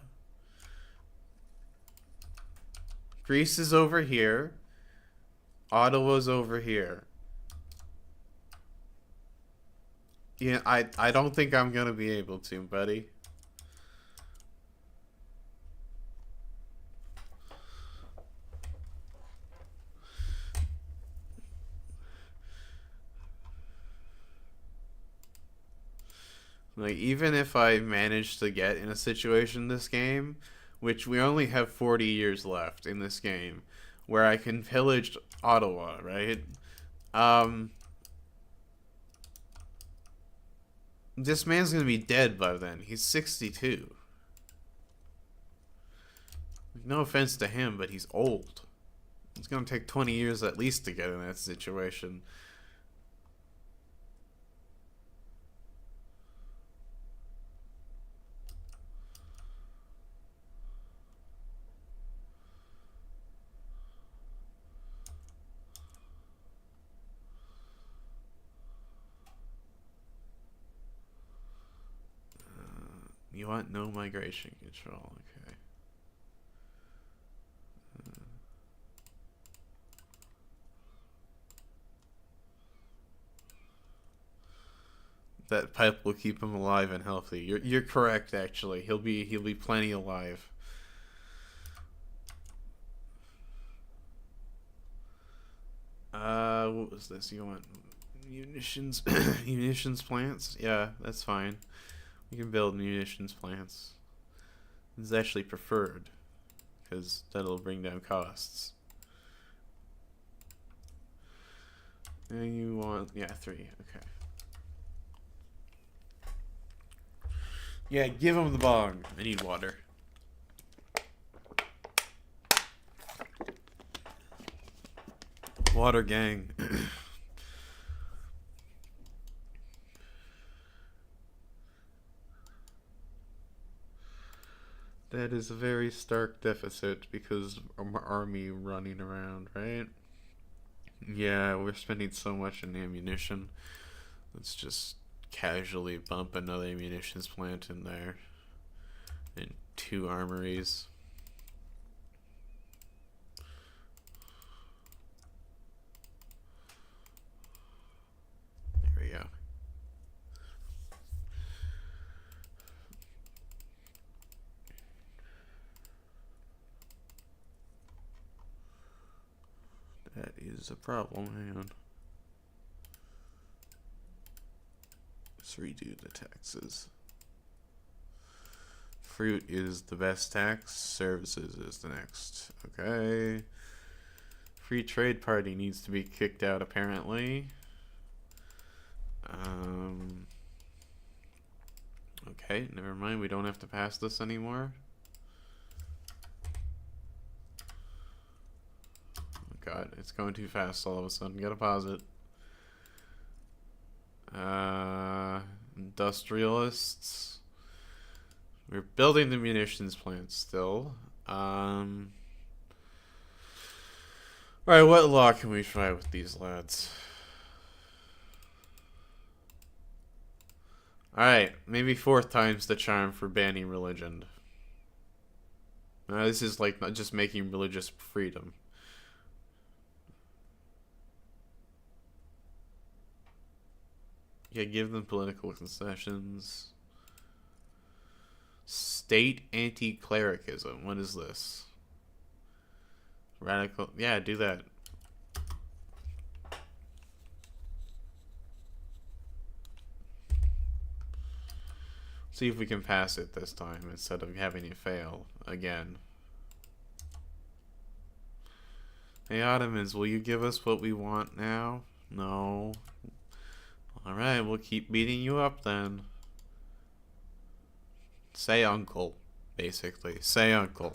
Greece is over here. Ottawa's over here. Yeah, I don't think I'm gonna be able to, buddy. Like, even if I manage to get in a situation this game, which we only have 40 years left in this game, where I can pillage Ottawa, right? This man's gonna be dead by then. He's 62. No offense to him, but he's old. It's gonna take 20 years at least to get in that situation. You want no migration control, okay. That pipe will keep him alive and healthy. You're correct, actually. He'll be plenty alive. What was this? You want munitions munitions plants? Yeah, that's fine. We can build munitions plants. This is actually preferred because that'll bring down costs. And you want, yeah, 3. Okay. Yeah, give him the bong. I need water. Water gang. That is a very stark deficit because of our army running around, right? Yeah, we're spending so much in ammunition. Let's just casually bump another munitions plant in there. And 2 armories. There we go. That is a problem. Hang on. Let's redo the taxes. Fruit is the best tax. Services is the next. Okay. Free Trade Party needs to be kicked out, apparently. Okay, never mind. We don't have to pass this anymore. Oh God, it's going too fast all of a sudden. Gotta pause it. Industrialists. We're building the munitions plant still. Alright, what law can we try with these lads? Alright, maybe fourth time's the charm for banning religion. This is like not just making religious freedom. Yeah, give them political concessions. State anti-clericism. What is this? Radical. Yeah, do that. See if we can pass it this time instead of having it fail again. Hey Ottomans, will you give us what we want now? No. Alright, we'll keep beating you up then. Say uncle, basically. Say uncle.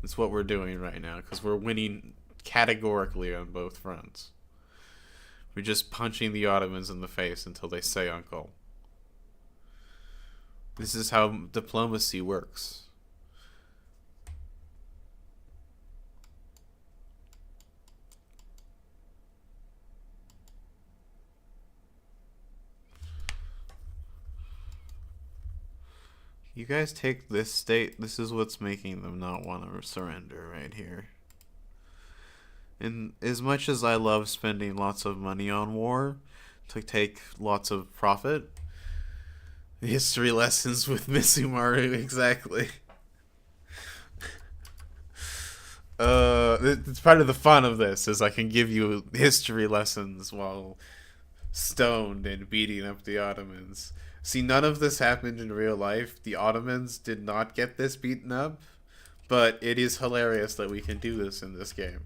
That's what we're doing right now, because we're winning categorically on both fronts. We're just punching the Ottomans in the face until they say uncle. This is how diplomacy works. You guys take this state. This is what's making them not want to surrender right here. And as much as I love spending lots of money on war to take lots of profit, history lessons with Misumaru, exactly. It's part of the fun of this, is I can give you history lessons while stoned and beating up the Ottomans. See, none of this happened in real life. The Ottomans did not get this beaten up, but it is hilarious that we can do this in this game.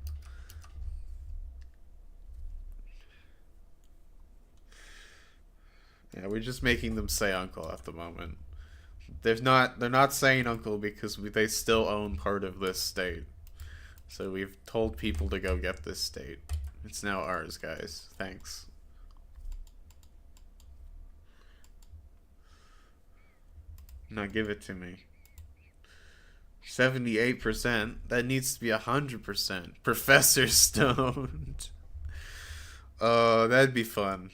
Yeah, we're just making them say uncle at the moment. They're not saying uncle because they still own part of this state. So we've told people to go get this state. It's now ours, guys. Thanks. Now give it to me. 78%. That needs to be 100%. Professor Stoned. Oh, that'd be fun.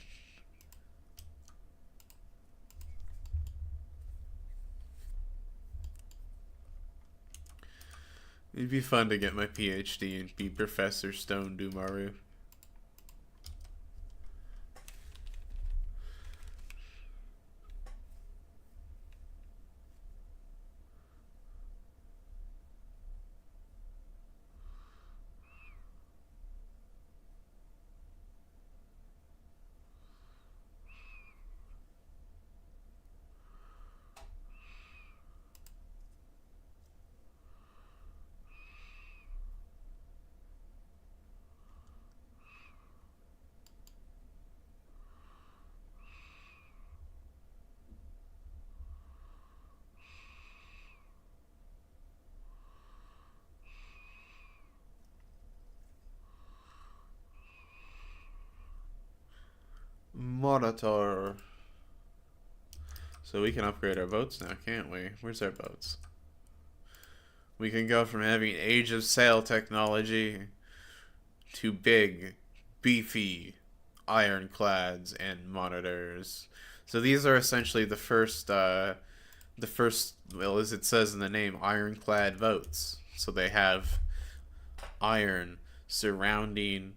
It'd be fun to get my PhD and be Professor Stone Dumaru. Monitor. So we can upgrade our boats now, can't we? Where's our boats? We can go from having Age of Sail technology to big, beefy ironclads and monitors. So these are essentially the first, well, as it says in the name, ironclad boats. So they have iron surrounding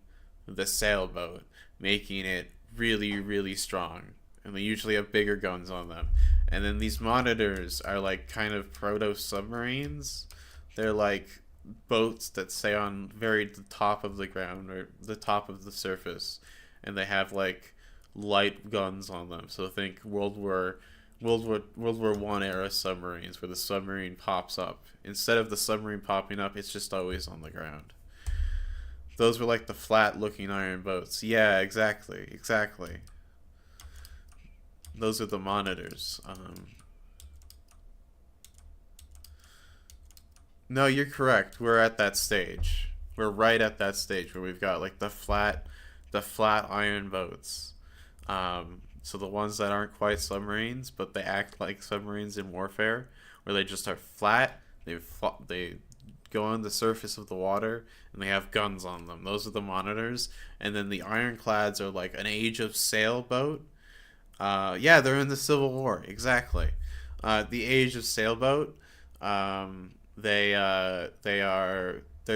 the sailboat, making it really, really strong. And they usually have bigger guns on them. And then these monitors are like kind of proto-submarines. They're like boats that stay on the top of the ground or the top of the surface. And they have like light guns on them. So think World War I era submarines where the submarine pops up. Instead of the submarine popping up, it's just always on the ground. Those were like the flat-looking iron boats. Yeah, exactly, exactly. Those are the monitors. No, you're correct. We're at that stage. We're right at that stage where we've got like the flat iron boats. So the ones that aren't quite submarines, but they act like submarines in warfare, where they just are flat. They go on the surface of the water and they have guns on them. Those are the monitors. And then the ironclads are like an age of sailboat. Yeah, they're in the Civil War, exactly. The age of sailboat. They're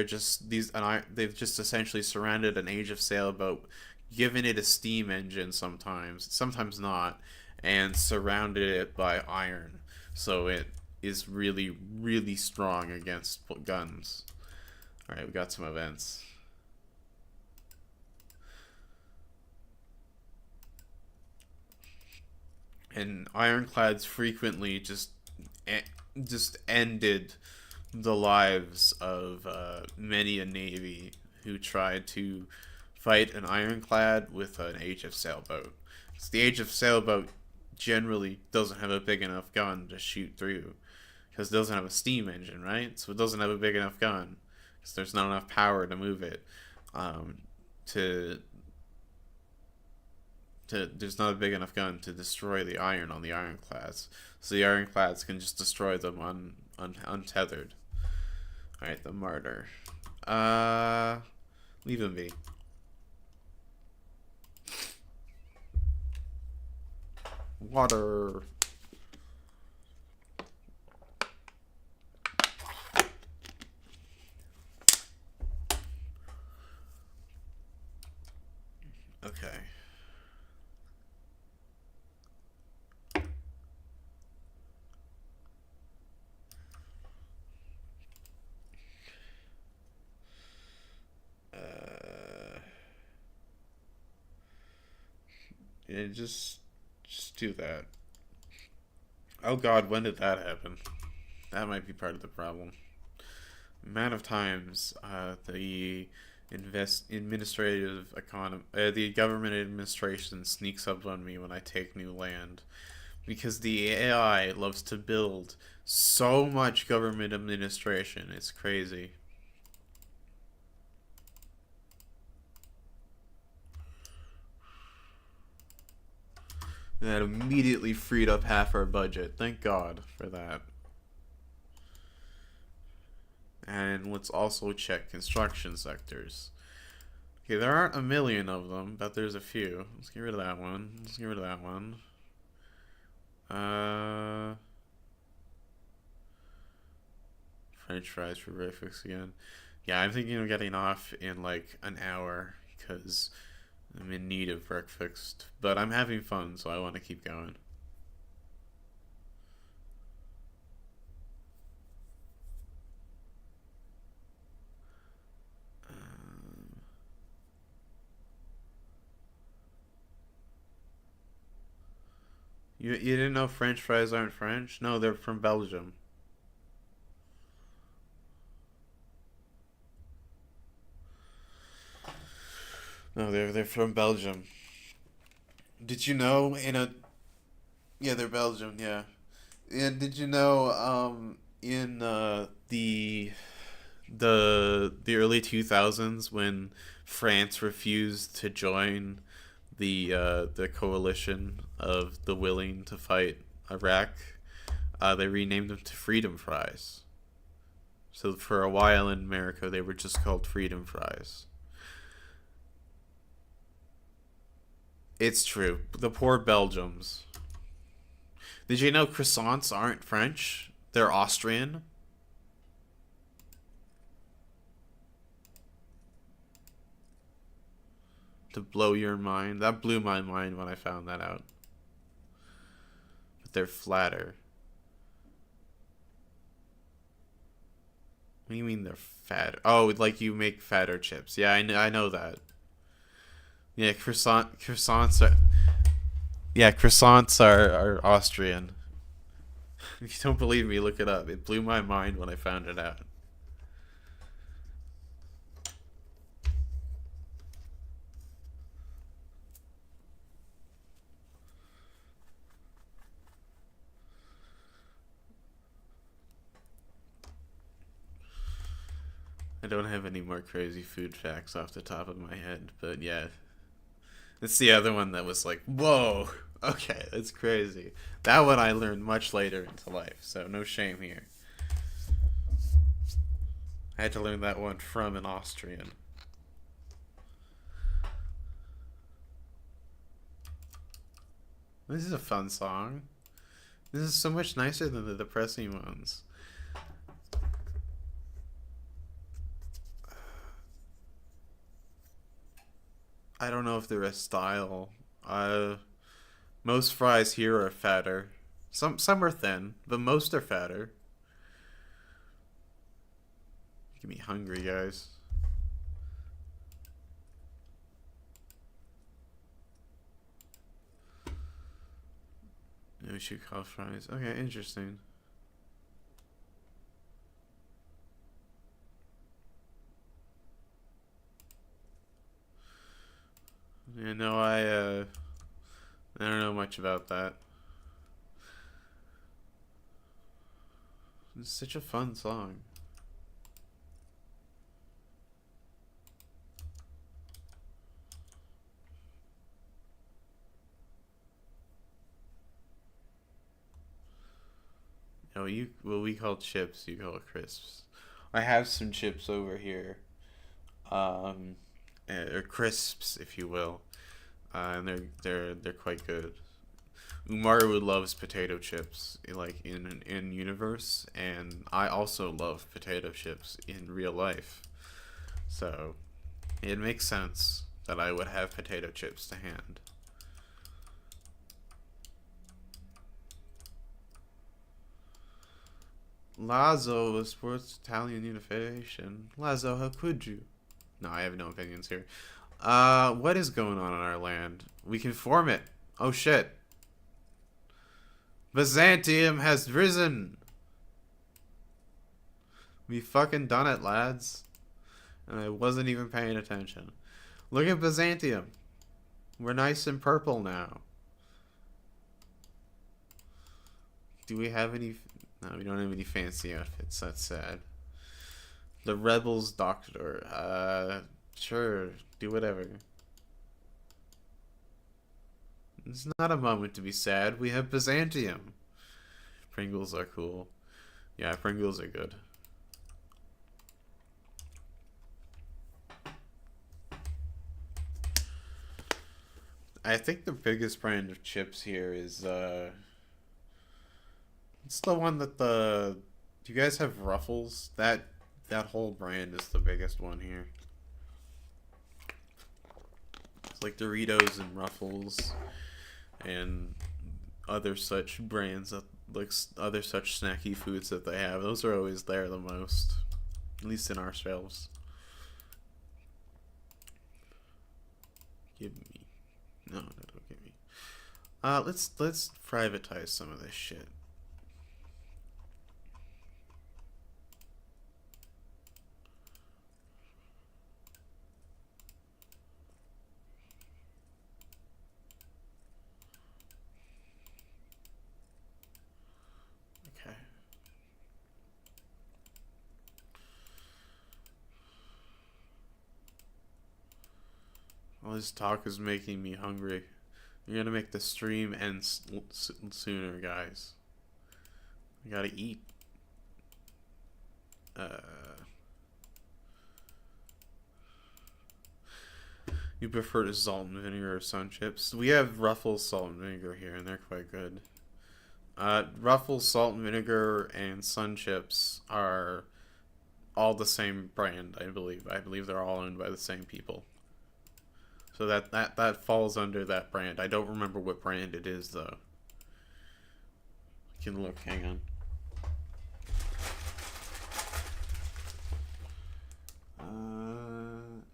just they've just essentially surrounded an age of sailboat, given it a steam engine sometimes not, and surrounded it by iron, so it is really really strong against guns. All right, we got some events. And ironclads frequently just ended the lives of many a navy who tried to fight an ironclad with an age of sailboat. So the age of sailboat generally doesn't have a big enough gun to shoot through because it doesn't have a steam engine, right? So it doesn't have a big enough gun because there's not enough power to move it. To there's not a big enough gun to destroy the iron on the ironclads, so the ironclads can just destroy them untethered. All right, the martyr. Leave him be. Water. Okay. Yeah, just do that. Oh God, when did that happen? That might be part of the problem. Amount of times the government administration sneaks up on me when I take new land, because the AI loves to build so much government administration. It's crazy. That immediately freed up half our budget. Thank God for that. And let's also check construction sectors. Okay, there aren't a million of them, but there's a few. Let's get rid of that one. Let's get rid of that one. French fries for breakfast again. Yeah, I'm thinking of getting off in like an hour because I'm in need of breakfast. But I'm having fun, so I want to keep going. You didn't know French fries aren't French? No, they're from Belgium. No, they're from Belgium. Did you know in a Yeah, they're Belgium, yeah. And did you know in the early 2000s when France refused to join the coalition of the willing to fight Iraq, they renamed them to Freedom Fries. So for a while in America, they were just called Freedom Fries. It's true. The poor Belgians. Did you know croissants aren't French? They're Austrian. To blow your mind. That blew my mind when I found that out. But they're flatter. What do you mean they're fatter? Oh, like you make fatter chips. Yeah, I know that. Yeah, croissants are. Yeah, croissants are Austrian. If you don't believe me, look it up. It blew my mind when I found it out. I don't have any more crazy food facts off the top of my head, but yeah. It's the other one that was like, whoa, okay, that's crazy. That one I learned much later into life, so no shame here. I had to learn that one from an Austrian. This is a fun song. This is so much nicer than the depressing ones. I don't know if they're a style. Most fries here are fatter. Some are thin, but most are fatter. Get me hungry, guys. No should call fries. Okay, interesting. Yeah, no, I don't know much about that. It's such a fun song. No, what we call chips, you call crisps. I have some chips over here, um, or crisps, if you will, and they're quite good. Umaru loves potato chips, like in universe, and I also love potato chips in real life. So it makes sense that I would have potato chips to hand. Lazo supports Italian unification. Lazo, how could you? No, I have no opinions here. What is going on in our land? We can form it. Oh shit. Byzantium has risen. We fucking done it, lads. And I wasn't even paying attention. Look at Byzantium. We're nice and purple now. Do we have any... No, we don't have any fancy outfits. That's sad. The Rebels Doctor. Sure. Do whatever. It's not a moment to be sad. We have Byzantium. Pringles are cool. Yeah, Pringles are good. I think the biggest brand of chips here is, it's the one that the... Do you guys have Ruffles? That whole brand is the biggest one here. It's like Doritos and Ruffles and other such brands that like other such snacky foods that they have. Those are always there the most, at least in our shelves. Give me, no, don't give me. Let's privatize some of this shit. Okay. All this talk is making me hungry. You're gonna make the stream end sooner, guys. I gotta eat. Uh, you prefer salt and vinegar or sun chips? We have Ruffles salt and vinegar here, and they're quite good. Ruffles salt and vinegar and sun chips are all the same brand, I believe. I believe they're all owned by the same people. So that falls under that brand. I don't remember what brand it is though. I can look. Hang on.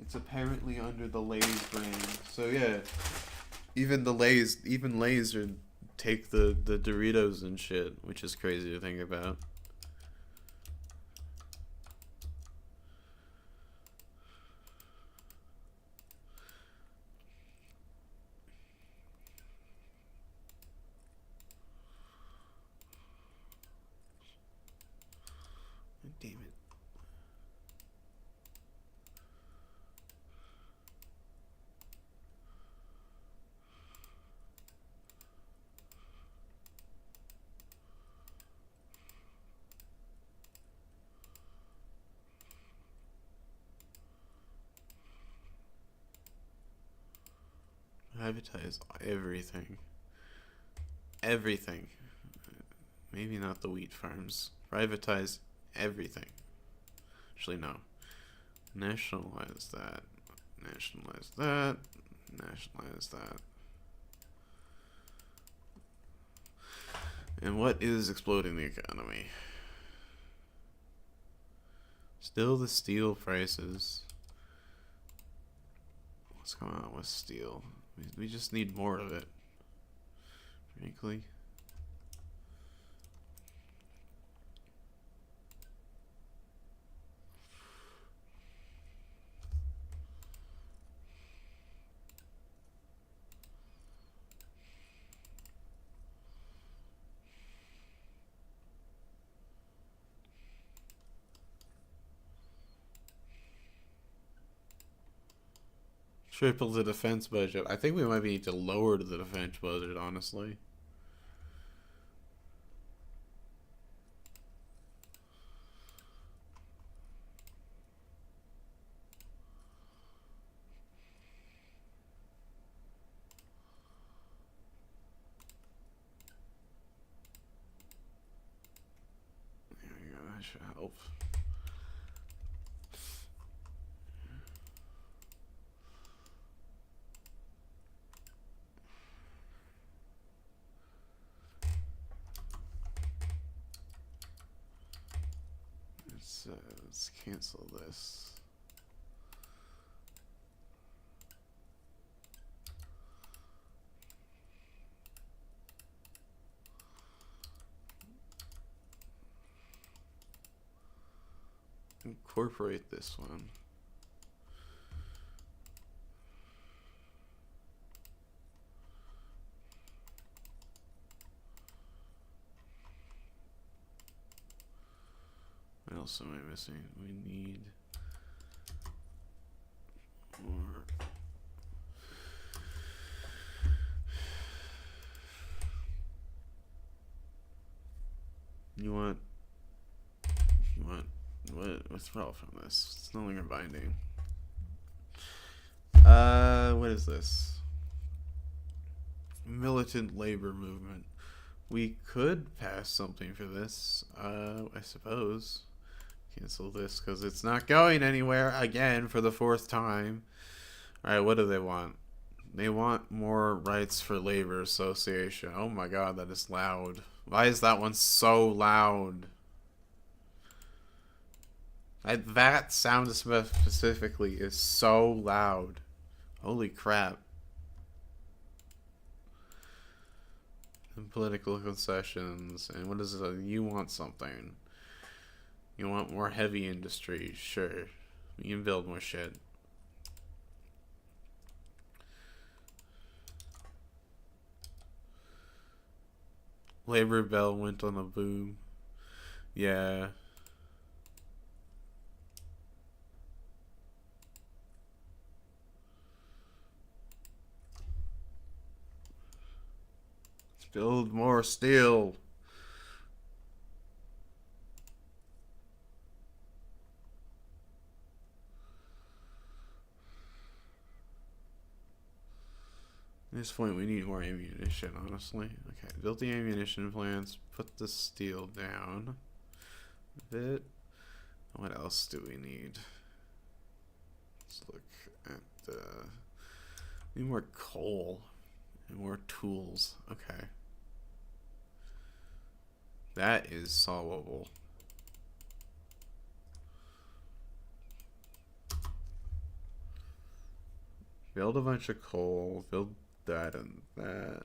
It's apparently under the Lay's brand. So yeah, even Lay's are take the Doritos and shit, which is crazy to think about. Damn it. Privatize everything. Everything. Maybe not the wheat farms. Privatize everything. Actually, no. Nationalize that. Nationalize that. Nationalize that. And what is exploding the economy? Still the steel prices. What's going on with steel? We just need more of it, frankly. Triple the defense budget. I think we might need to lower the defense budget, honestly. There we go. That should help. Let's cancel this. Incorporate this one. What else am I missing? We need more. You want withdrawal from this. It's no longer binding. What is this? Militant labor movement. We could pass something for this, I suppose. Cancel this because it's not going anywhere again for the 4th time. Alright, what do they want? They want more rights for labor association. Oh my god, that is loud. Why is that one so loud? That sound specifically is so loud. Holy crap. And political concessions. And what is it? You want something. You want more heavy industry. Sure. You can build more shit. Labor Bell went on a boom. Yeah. Let's build more steel. At this point, we need more ammunition, honestly. Okay, build the ammunition plants, put the steel down a bit. What else do we need? Let's look at the... We need more coal and more tools. Okay. That is solvable. Build a bunch of coal, build that and that.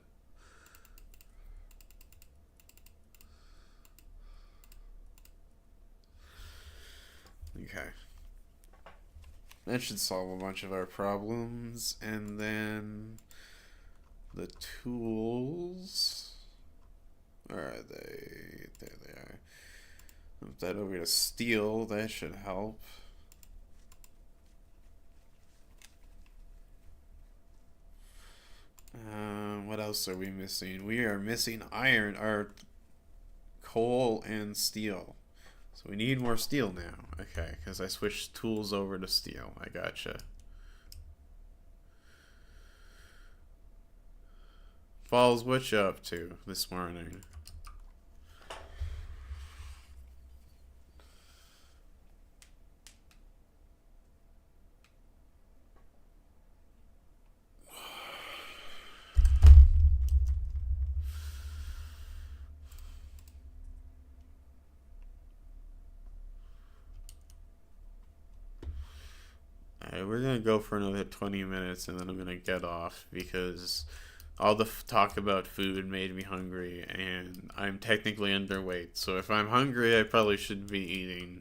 Okay. That should solve a bunch of our problems. And then the tools. Where are they? There they are. Move that over to steel. That should help. What else are we missing? We are missing iron, or coal and steel. So we need more steel now. Okay, because I switched tools over to steel. I gotcha. Falls, what you up to this morning? Alright, we're gonna go for another 20 minutes and then I'm gonna get off because all the talk about food made me hungry and I'm technically underweight. So if I'm hungry, I probably shouldn't be eating.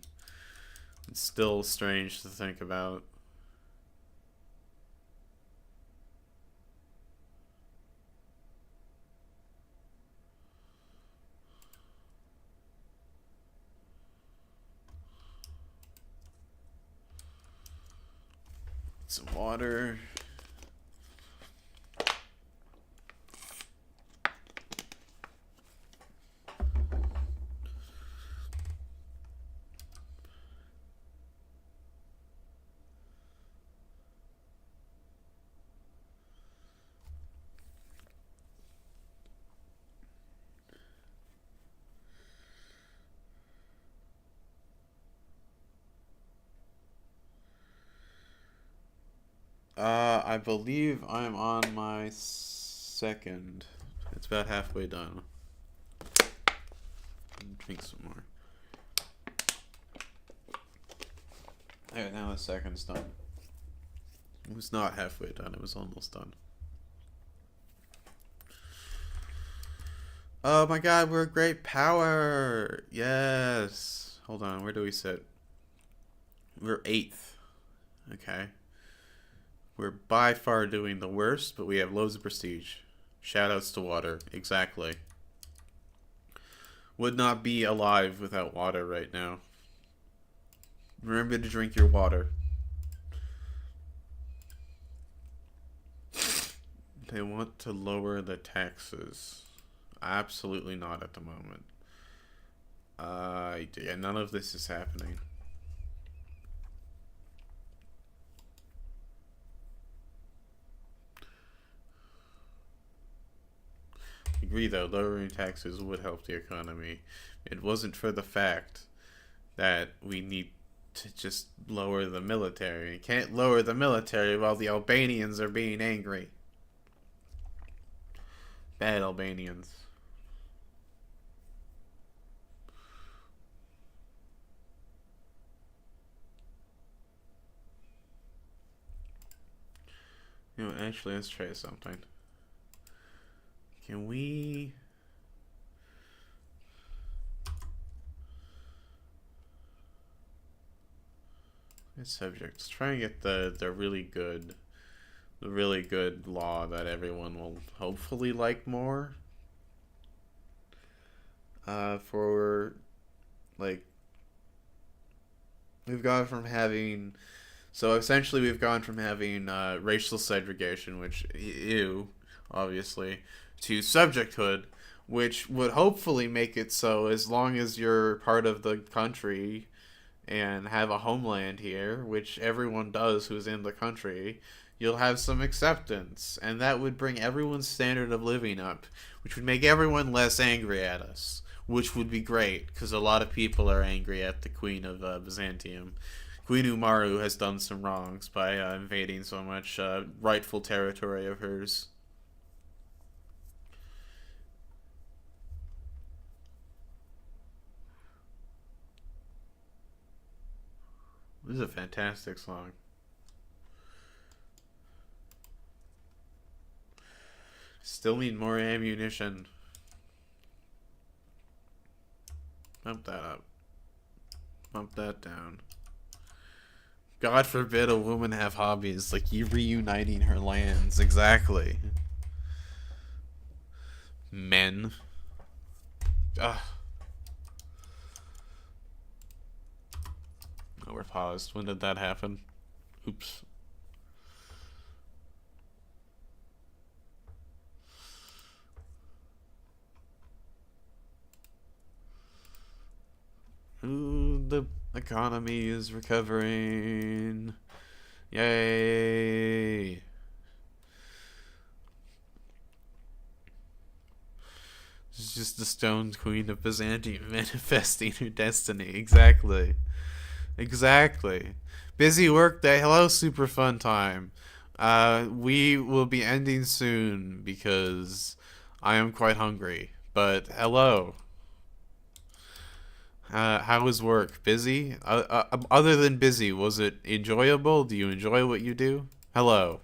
It's still strange to think about. Some water. I believe I'm on my second. It's about halfway done. Drink some more. There, now the second's done. It was not halfway done, it was almost done. Oh my god, we're a great power! Yes! Hold on, where do we sit? We're 8th. Okay. We're by far doing the worst, but we have loads of prestige. Shoutouts to water. Exactly. Would not be alive without water right now. Remember to drink your water. They want to lower the taxes. Absolutely not at the moment. Yeah, none of this is happening. Agree though, lowering taxes would help the economy. It wasn't for the fact that we need to just lower the military. You can't lower the military while the Albanians are being angry. Bad Albanians. You know, actually, let's try something. Can we... subjects. Try and get the really good law that everyone will hopefully like more. For like we've gone from having essentially we've gone from having racial segregation, which ew, obviously, to subjecthood, which would hopefully make it so as long as you're part of the country and have a homeland here, which everyone does who's in the country, you'll have some acceptance, and that would bring everyone's standard of living up, which would make everyone less angry at us, which would be great, because a lot of people are angry at the Queen of Byzantium. Queen Umaru has done some wrongs by invading so much rightful territory of hers. This is a fantastic song. Still need more ammunition. Bump that up. Bump that down. God forbid a woman have hobbies like you reuniting her lands. Exactly. Men. Ugh. Oh, we're paused. When did that happen? Oops. Ooh, the economy is recovering. Yay. She's just the Stone Queen of Byzantium manifesting her destiny. Exactly. Exactly. Busy work day. Hello, super fun time. We will be ending soon because I am quite hungry. But hello. How was work? Busy? Other than busy, was it enjoyable? Do you enjoy what you do? Hello.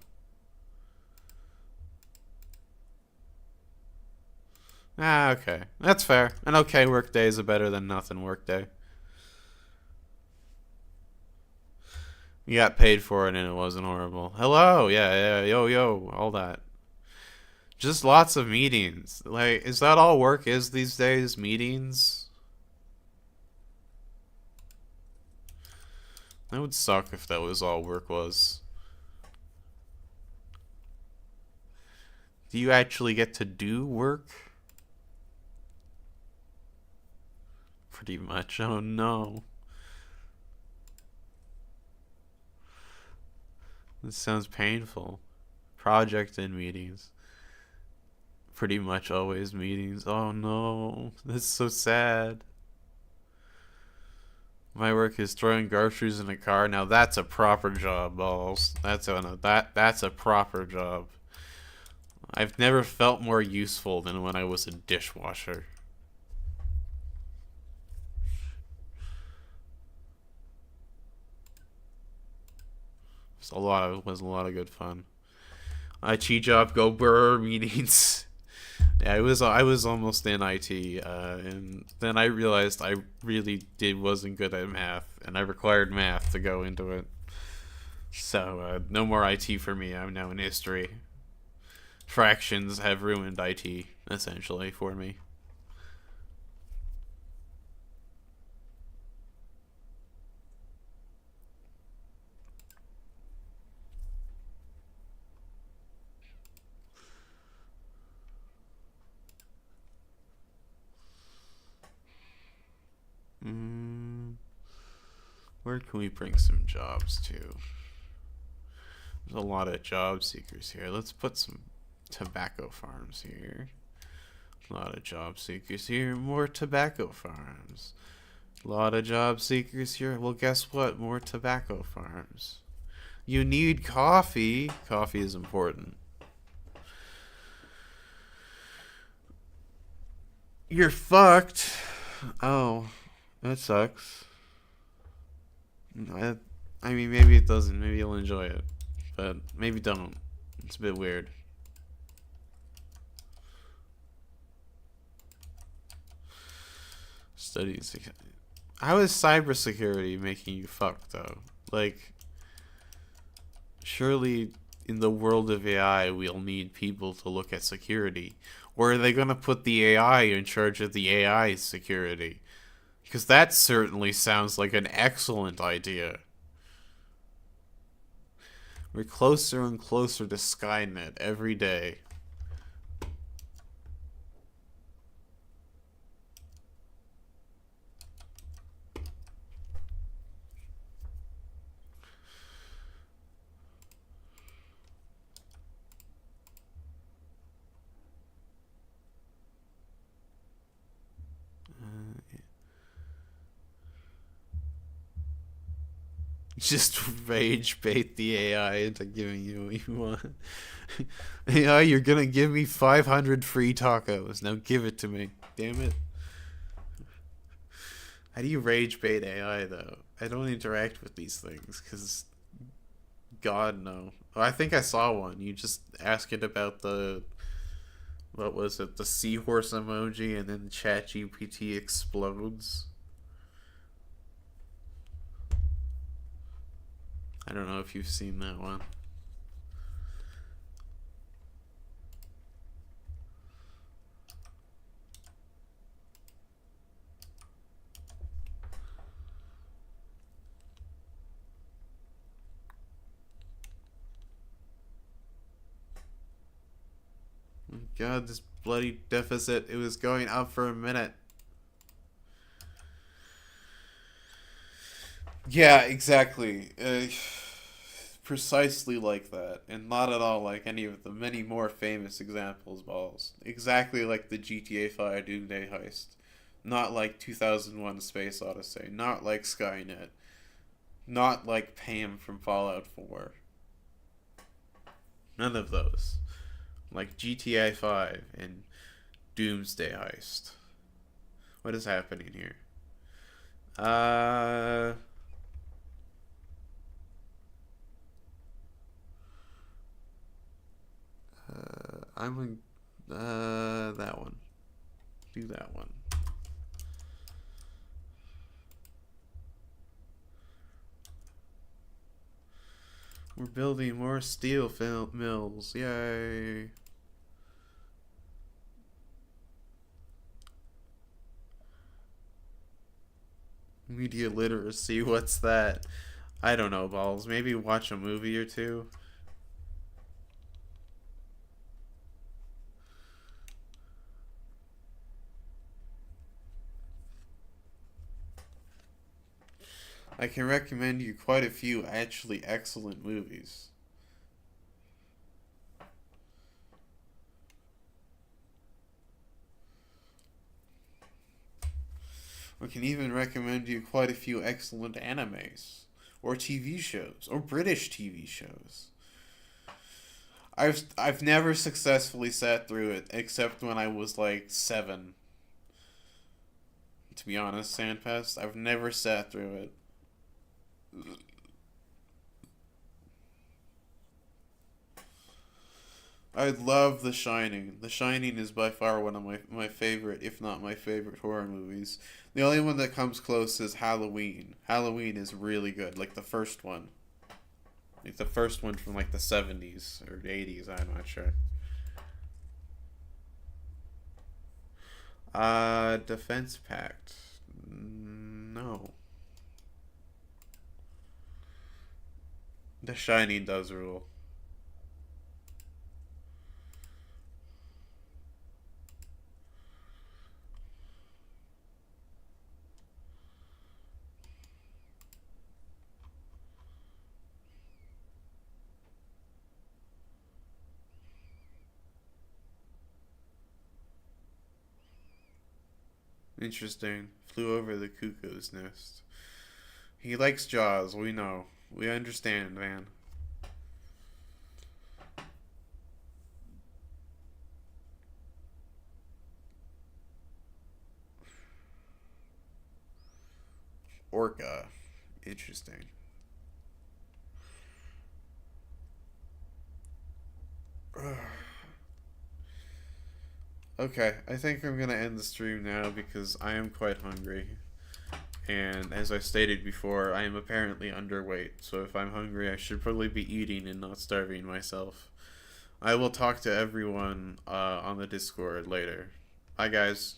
Ah, okay. That's fair. An okay work day is a better than nothing work day. You got paid for it and it wasn't horrible. Hello, yeah, yeah, yo, yo, all that. Just lots of meetings. Like, is that all work is these days? Meetings? That would suck if that was all work was. Do you actually get to do work? Pretty much. Oh no. This sounds painful. Project and meetings. Pretty much always meetings. Oh no. That's so sad. My work is throwing groceries in a car. Now that's a proper job, balls. That's a proper job. I've never felt more useful than when I was a dishwasher. It was a lot of good fun. IT job, go burr meetings. Yeah, I was almost in IT, and then I realized I really did wasn't good at math, and I required math to go into it. So no more IT for me. I'm now in history. Fractions have ruined IT essentially for me. Mm, where can we bring some jobs to? There's a lot of job seekers here. Let's put some tobacco farms here. A lot of job seekers here. More tobacco farms. A lot of job seekers here. Well, guess what? More tobacco farms. You need coffee. Coffee is important. You're fucked. Oh, that sucks. I, I mean, maybe it doesn't. Maybe you'll enjoy it. But maybe don't. It's a bit weird. Studies. How is cybersecurity making you fuck though? Like, surely in the world of AI, we'll need people to look at security. Or are they gonna put the AI in charge of the AI security? Because that certainly sounds like an excellent idea. We're closer and closer to Skynet every day. Just rage bait the AI into giving you what you want. AI, you're gonna give me 500 free tacos. Now give it to me. Damn it. How do you rage bait AI though? I don't interact with these things because God no. Oh, I think I saw one. You just ask it about the what was it? The seahorse emoji, and then ChatGPT explodes. I don't know if you've seen that one. God, this bloody deficit. It was going up for a minute. Yeah, exactly. precisely like that, and not at all like any of the many more famous examples, balls. Exactly like the GTA 5 Doomsday Heist. Not like 2001 Space Odyssey. Not like Skynet. Not like Pam from Fallout 4. None of those. Like GTA 5 and Doomsday Heist. What is happening here? I'm that one. Do that one. We're building more steel mills. Yay. Media literacy, what's that? I don't know, balls. Maybe watch a movie or two. I can recommend you quite a few actually excellent movies. I can even recommend you quite a few excellent animes, or TV shows, or British TV shows. I've never successfully sat through it except when I was like 7. To be honest, Sandpest, I've never sat through it. I love The Shining. The Shining is by far one of my favorite, if not my favorite, horror movies. The only one that comes close is Halloween. Halloween is really good, like the first one. Like the first one from like the 70s or 80s, I'm not sure. Defense Pact. No. The Shining does rule. Interesting. Flew over the cuckoo's nest. He likes Jaws, we know. We understand, man. Orca. Interesting. Okay, I think I'm gonna end the stream now because I am quite hungry. And as I stated before, I am apparently underweight, so if I'm hungry, I should probably be eating and not starving myself. I will talk to everyone on the Discord later. Bye, guys.